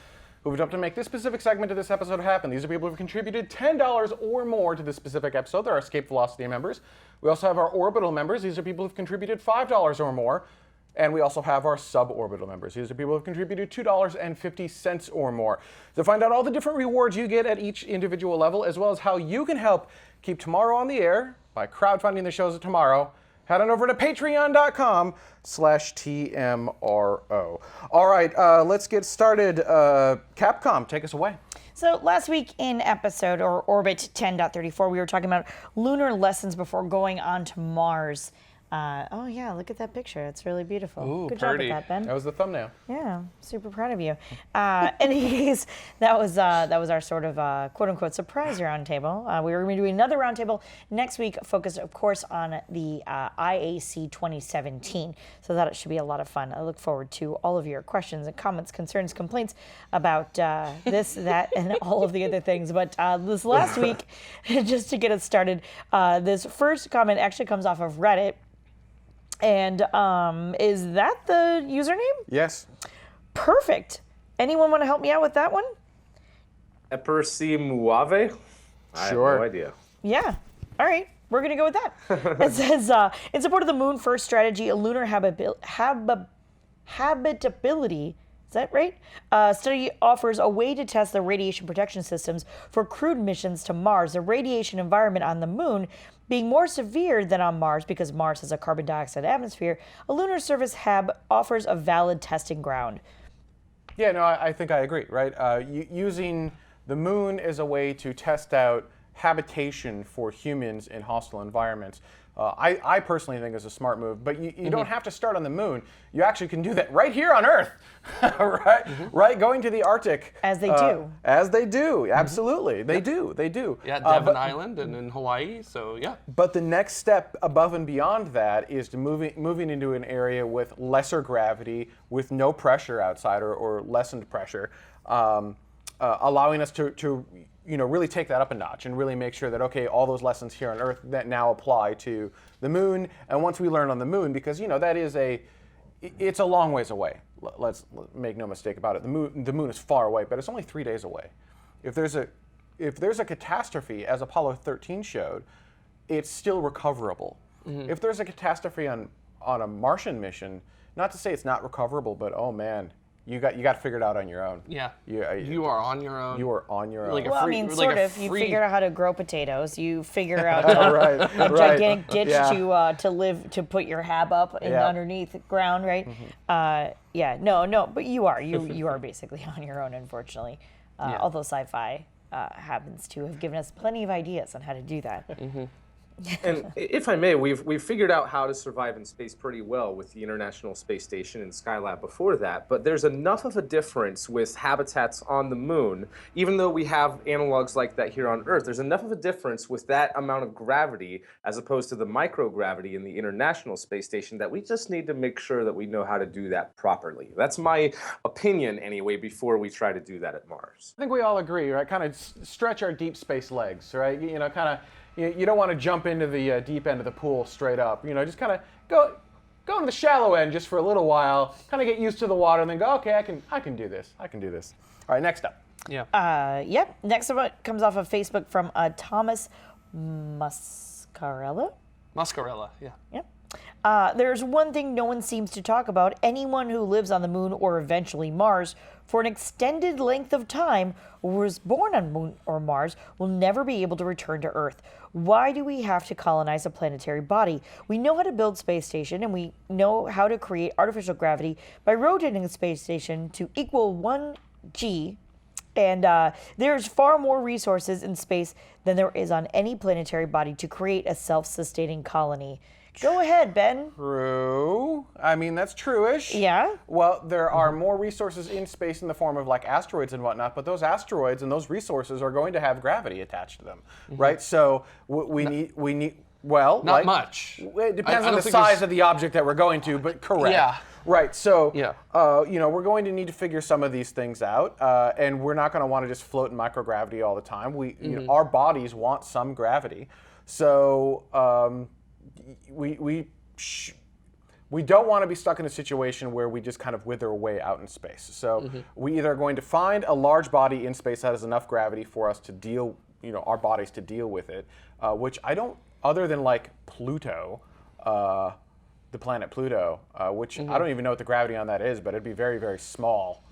who've helped to make this specific segment of this episode happen. These are people who've contributed $10 or more to this specific episode. They're our Escape Velocity members. We also have our Orbital members. These are people who've contributed $5 or more. And we also have our suborbital members. These are people who've contributed $2.50 or more. To find out all the different rewards you get at each individual level, as well as how you can help keep Tomorrow on the air by crowdfunding the shows of Tomorrow, head on over to patreon.com/TMRO. All right, let's get started. Capcom, take us away. So last week in episode, or Orbit 10.34, we were talking about lunar lessons before going on to Mars. Oh yeah, look at that picture. It's really beautiful. Ooh, Good pretty. job with that, Ben. That was the thumbnail. Yeah, super proud of you. Anyways, that was our sort of quote unquote surprise roundtable. We were going to be doing another roundtable next week, focused of course on the IAC 2017. So that should be a lot of fun. I look forward to all of your questions and comments, concerns, complaints about this, that, and all of the other things. But this last week, just to get us started, this first comment actually comes off of Reddit. And is that the username? Yes. Perfect. Anyone want to help me out with that one? Epersi Muave? I Sure. have no idea. Yeah. All right. We're going to go with that. It says, in support of the Moon First strategy, a lunar habitability, is that right? Study offers a way to test the radiation protection systems for crewed missions to Mars. The radiation environment on the Moon being more severe than on Mars because Mars has a carbon dioxide atmosphere, a lunar surface hab offers a valid testing ground. Yeah, no, I think I agree, right? Using the moon as a way to test out habitation for humans in hostile environments, I personally think is a smart move, but you don't have to start on the moon. You actually can do that right here on Earth, right? Right, going to the Arctic. As they do. As they do, absolutely. They do. Yeah, Devon Island and in Hawaii, so yeah. But the next step above and beyond that is to moving into an area with lesser gravity, with no pressure outside or lessened pressure, allowing us to really take that up a notch and really make sure that, okay, all those lessons here on Earth that now apply to the moon. And once we learn on the moon, because, that is it's a long ways away. Let's make no mistake about it. The moon is far away, but it's only 3 days away. If there's a catastrophe, as Apollo 13 showed, it's still recoverable. If there's a catastrophe on a Martian mission, not to say it's not recoverable, but oh man, you got to figure it out on your own. Yeah. You are on your own. You are on your own. Like a Well, free- I mean, like sort a of. You free- figure out how to grow potatoes. You figure out Right, a right. gigantic ditch Yeah. to put your hab up and Yeah. underneath the ground, right? No, but you are basically on your own, unfortunately. Although sci-fi happens to have given us plenty of ideas on how to do that. And if I may, we've figured out how to survive in space pretty well with the International Space Station and Skylab before that, but there's enough of a difference with habitats on the moon, even though we have analogs like that here on Earth, there's enough of a difference with that amount of gravity as opposed to the microgravity in the International Space Station that we just need to make sure that we know how to do that properly. That's my opinion anyway before we try to do that at Mars. I think we all agree, right? Kind of stretch our deep space legs, right? You know, kind of. You don't want to jump into the deep end of the pool straight up. You know, just kind of go into the shallow end just for a little while, kind of get used to the water, and then go, okay, I can do this. I can do this. All right, next up. Yeah. Yep. Next one comes off of Facebook from Thomas Muscarella. Muscarella, yeah. Yep. There's one thing no one seems to talk about. Anyone who lives on the moon or eventually Mars for an extended length of time or was born on Moon or Mars will never be able to return to Earth. Why do we have to colonize a planetary body? We know how to build space station and we know how to create artificial gravity by rotating the space station to equal 1g. And there's far more resources in space than there is on any planetary body to create a self-sustaining colony. Go ahead, Ben. True. I mean, that's true-ish. Yeah? Well, there are more resources in space in the form of like asteroids and whatnot, but those asteroids and those resources are going to have gravity attached to them, right? So we need well, Not much. It depends I on don't the think size there's- of the object that we're going to, but correct. Yeah. Right. So, Yeah. you know, we're going to need to figure some of these things out, and we're not going to want to just float in microgravity all the time. You know, our bodies want some gravity, so we don't want to be stuck in a situation where we just kind of wither away out in space. So we either are going to find a large body in space that has enough gravity for us to deal, you know, our bodies to deal with it, which I don't, other than like Pluto, the planet Pluto, which I don't even know what the gravity on that is, but it'd be very, very small.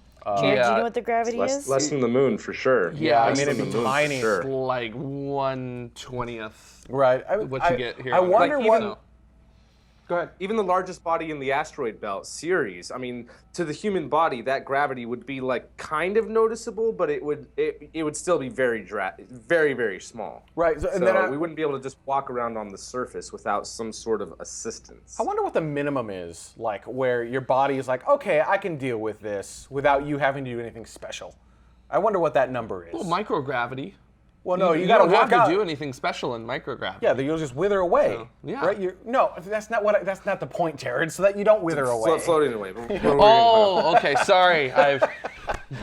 Jared, do you know what the gravity is? Less than the moon for sure. Yeah, I Less mean, than it'd be the moon for tiny. sure. Like 1/20th. Right. What you get here. I wonder Like, what. even- Go ahead. Even the largest body in the asteroid belt, Ceres, I mean, to the human body, that gravity would be like kind of noticeable, but it would still be very, very small. Right. So, So and then we wouldn't be able to just walk around on the surface without some sort of assistance. I wonder what the minimum is, like where your body is like, okay, I can deal with this without you having to do anything special. I wonder what that number is. Well, microgravity. Well, no, you got got to to have work out. to do anything special in microgravity. Yeah, you'll just wither away. So, yeah. Right? No, that's not the point, Jared. So that you don't wither away. Floating away. Oh, okay. Sorry.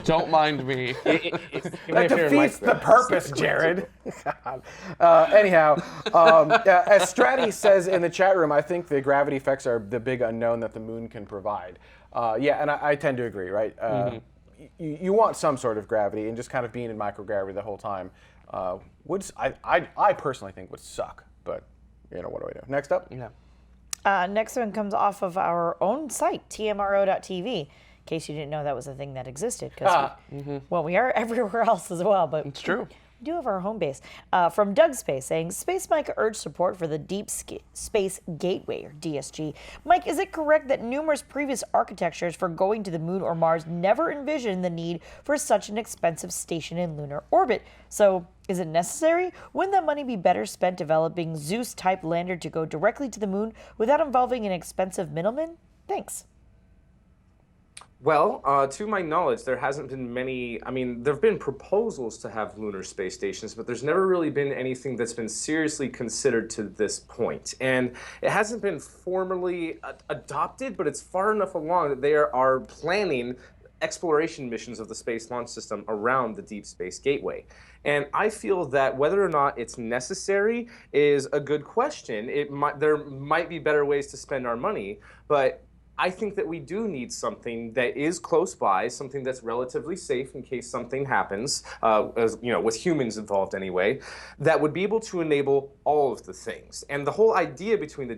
Don't mind me. That defeats the purpose, Jared. Anyhow, as Stratty says in the chat room, I think the gravity effects are the big unknown that the moon can provide. Yeah, and I tend to agree, right? You want some sort of gravity, and just kind of being in microgravity the whole time I personally think would suck. But, you know, what do I do? Next up? Yeah. Next one comes off of our own site, TMRO.tv. In case you didn't know that was a thing that existed. Well, we are everywhere else as well, but It's true. we do have our home base. From Doug Space saying, Space Mike urged support for the Deep Space Gateway, or DSG. Mike, is it correct that numerous previous architectures for going to the moon or Mars never envisioned the need for such an expensive station in lunar orbit? So, is it necessary? Wouldn't that money be better spent developing Zeus-type lander to go directly to the moon without involving an expensive middleman? Thanks. Well, to my knowledge, there hasn't been many. I mean, there have been proposals to have lunar space stations, but there's never really been anything that's been seriously considered to this point. And it hasn't been formally adopted, but it's far enough along that they are planning exploration missions of the Space Launch System around the Deep Space Gateway. And I feel that whether or not it's necessary is a good question. There might be better ways to spend our money, but I think that we do need something that is close by, something that's relatively safe in case something happens, as, you know, with humans involved anyway, that would be able to enable all of the things. And the whole idea between the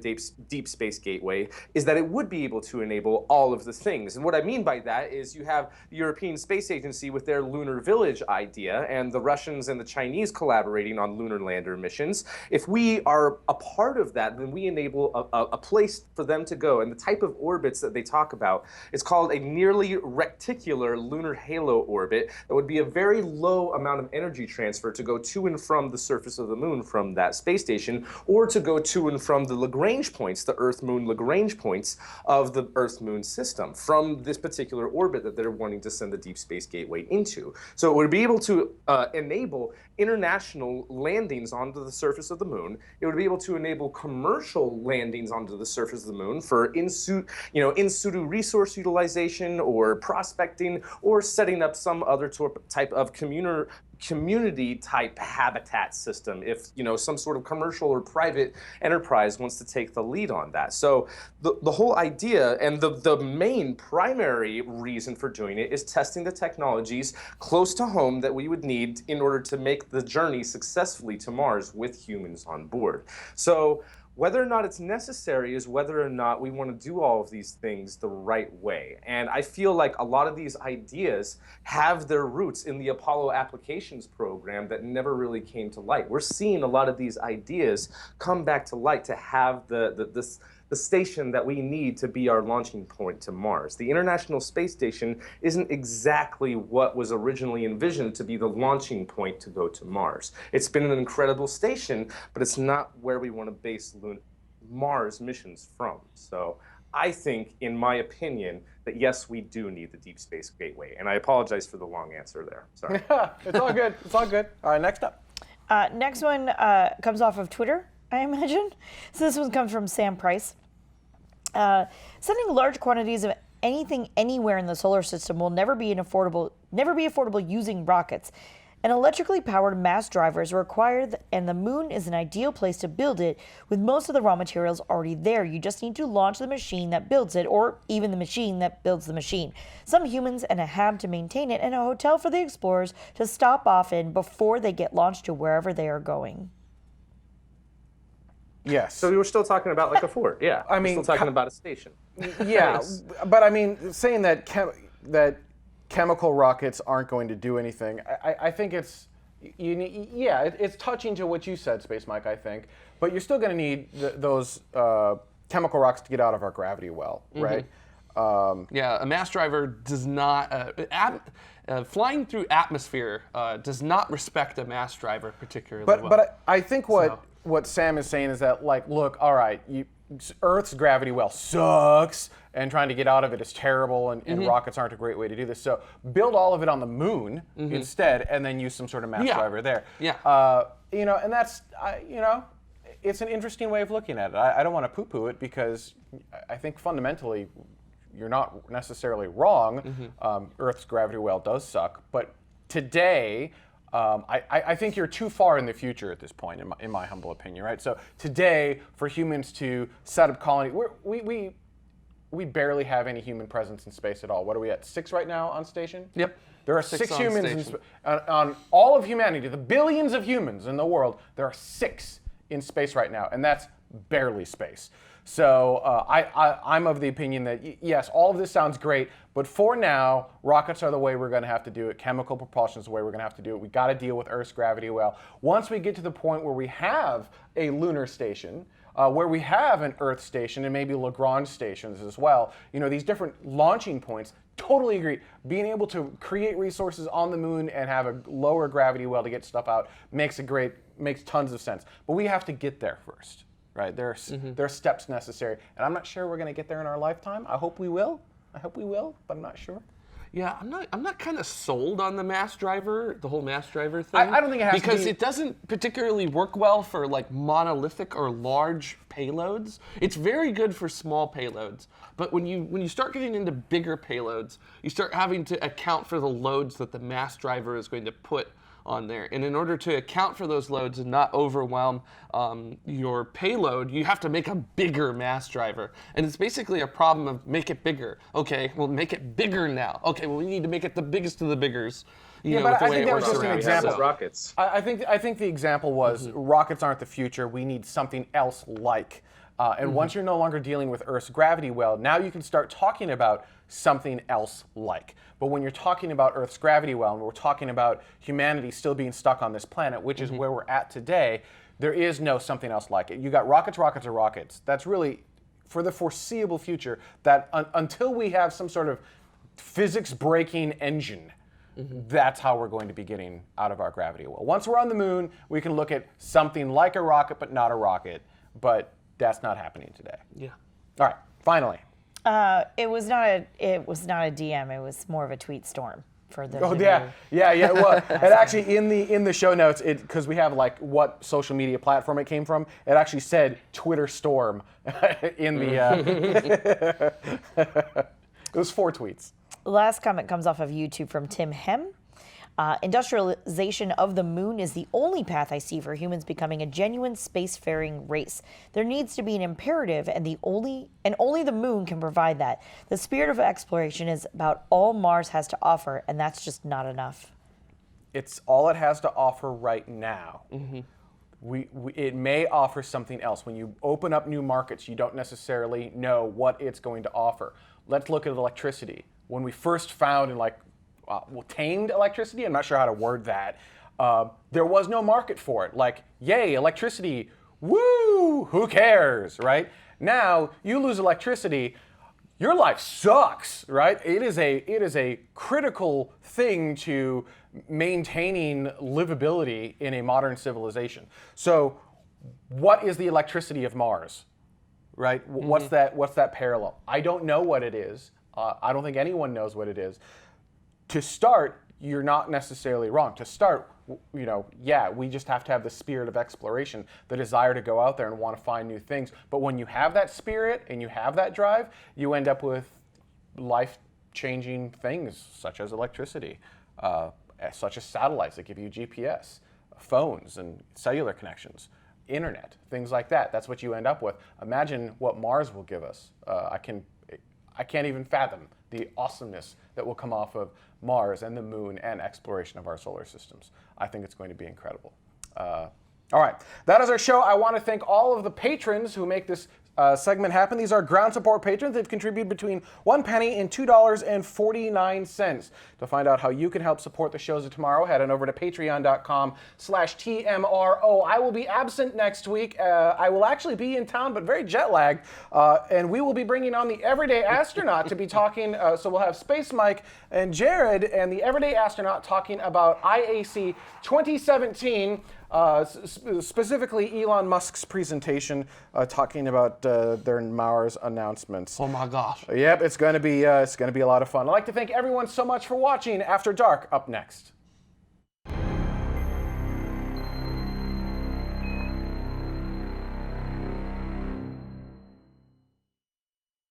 Deep Space Gateway is that it would be able to enable all of the things. And what I mean by that is you have the European Space Agency with their Lunar Village idea, and the Russians and the Chinese collaborating on lunar lander missions. If we are a part of that, then we enable a place for them to go, and the type of orbits orbits that they talk about. It's called a nearly reticular lunar halo orbit that would be a very low amount of energy transfer to go to and from the surface of the moon from that space station, or to go to and from the Lagrange points, the Earth-Moon Lagrange points of the Earth-Moon system from this particular orbit that they're wanting to send the Deep Space Gateway into. So it would be able to enable international landings onto the surface of the moon. It would be able to enable commercial landings onto the surface of the moon for in situ resource utilization or prospecting or setting up some other type of community type habitat system if some sort of commercial or private enterprise wants to take the lead on that. So the whole idea and the main primary reason for doing it is testing the technologies close to home that we would need in order to make the journey successfully to Mars with humans on board. So whether or not it's necessary is whether or not we want to do all of these things the right way. And I feel like a lot of these ideas have their roots in the Apollo applications program that never really came to light. We're seeing a lot of these ideas come back to light to have the station that we need to be our launching point to Mars. The International Space Station isn't exactly what was originally envisioned to be the launching point to go to Mars. It's been an incredible station, but it's not where we want to base Mars missions from. So I think, in my opinion, that yes, we do need the Deep Space Gateway. And I apologize for the long answer there. Sorry. It's all good. It's all good. All right, next up. Next one comes off of Twitter, I imagine. So this one comes from Sam Price. Sending large quantities of anything anywhere in the solar system will never be affordable using rockets. An electrically powered mass driver is required, and the moon is an ideal place to build it with most of the raw materials already there. You just need to launch the machine that builds it, or even the machine that builds the machine. Some humans and a hab to maintain it, and a hotel for the explorers to stop off in before they get launched to wherever they are going. Yes. So we were still talking about like a fort, yeah. I mean, we're still talking about a station. Yeah, but I mean, saying that chemical rockets aren't going to do anything, I think it's touching to what you said, Space Mike, I think, but you're still going to need those chemical rocks to get out of our gravity well, right? Yeah, a mass driver does not, flying through atmosphere does not respect a mass driver particularly well. But I think what Sam is saying is that, like, look, all right, Earth's gravity well sucks, and trying to get out of it is terrible, and rockets aren't a great way to do this. So build all of it on the moon instead, and then use some sort of mass driver there. Yeah. And that's, it's an interesting way of looking at it. I don't want to poo-poo it because I think fundamentally you're not necessarily wrong. Earth's gravity well does suck, but today, I think you're too far in the future at this point, in my humble opinion, right? So today, for humans to set up colony, we barely have any human presence in space at all. What are we at, 6 right now on station? Yep. There are 6 humans on all of humanity, the billions of humans in the world, there are 6 in space right now, and that's barely space. So I'm of the opinion that, yes, all of this sounds great, but for now, rockets are the way we're going to have to do it. Chemical propulsion is the way we're going to have to do it. We've got to deal with Earth's gravity well. Once we get to the point where we have a lunar station, where we have an Earth station and maybe Lagrange stations as well, these different launching points, totally agree. Being able to create resources on the moon and have a lower gravity well to get stuff out makes tons of sense. But we have to get there first. Right, there are steps necessary, and I'm not sure we're going to get there in our lifetime. I hope we will, but I'm not sure. Yeah, I'm not kind of sold on the mass driver, the whole mass driver thing. I don't think it has to be, because it doesn't particularly work well for like monolithic or large payloads. It's very good for small payloads, but when you start getting into bigger payloads, you start having to account for the loads that the mass driver is going to put on there. And in order to account for those loads and not overwhelm your payload, you have to make a bigger mass driver. And it's basically a problem of make it bigger. Okay, well, make it bigger now. Okay, well, we need to make it the biggest of the biggers. But I think that was just an example. Rockets. I think the example was rockets aren't the future. We need something else like. And once you're no longer dealing with Earth's gravity well, now you can start talking about something else like. But when you're talking about Earth's gravity well, and we're talking about humanity still being stuck on this planet, which is where we're at today, there is no something else like it. You got rockets, rockets, or rockets. That's really for the foreseeable future that until we have some sort of physics-breaking engine, that's how we're going to be getting out of our gravity well. Once we're on the moon, we can look at something like a rocket, but not a rocket. But that's not happening today. Yeah. All right, finally. It was not a DM. It was more of a tweet storm for the. Oh yeah. Well, and actually in the show notes, because we have like what social media platform it came from, it actually said Twitter storm in the. It was 4 tweets. The last comment comes off of YouTube from Tim Hem. Industrialization of the moon is the only path I see for humans becoming a genuine spacefaring race. There needs to be an imperative, and only the moon can provide that. The spirit of exploration is about all Mars has to offer, and that's just not enough. It's all it has to offer right now. It may offer something else. When you open up new markets, you don't necessarily know what it's going to offer. Let's look at electricity. When we first found and tamed electricity, I'm not sure how to word that, there was no market for it. Like, yay, electricity, woo, who cares, right? Now, you lose electricity, your life sucks, right? It is a critical thing to maintaining livability in a modern civilization. So, what is the electricity of Mars, right? What's that parallel? I don't know what it is. I don't think anyone knows what it is. To start, you're not necessarily wrong. To start, we just have to have the spirit of exploration, the desire to go out there and want to find new things. But when you have that spirit and you have that drive, you end up with life-changing things such as electricity, such as satellites that give you GPS, phones and cellular connections, internet, things like that. That's what you end up with. Imagine what Mars will give us. I can't even fathom the awesomeness that will come off of Mars and the moon and exploration of our solar systems. I think it's going to be incredible. All right, that is our show. I want to thank all of the patrons who make this segment happen. These are ground support patrons. They've contributed between 1 penny and $2.49. To find out how you can help support the shows of tomorrow, head on over to patreon.com/TMRO. I will be absent next week. I will actually be in town, but very jet lagged. And we will be bringing on the Everyday Astronaut to be talking. So we'll have Space Mike and Jared and the Everyday Astronaut talking about IAC 2017. Specifically Elon Musk's presentation, talking about their Mars announcements. Oh my gosh. Yep, it's going to be a lot of fun. I'd like to thank everyone so much for watching. After Dark up next.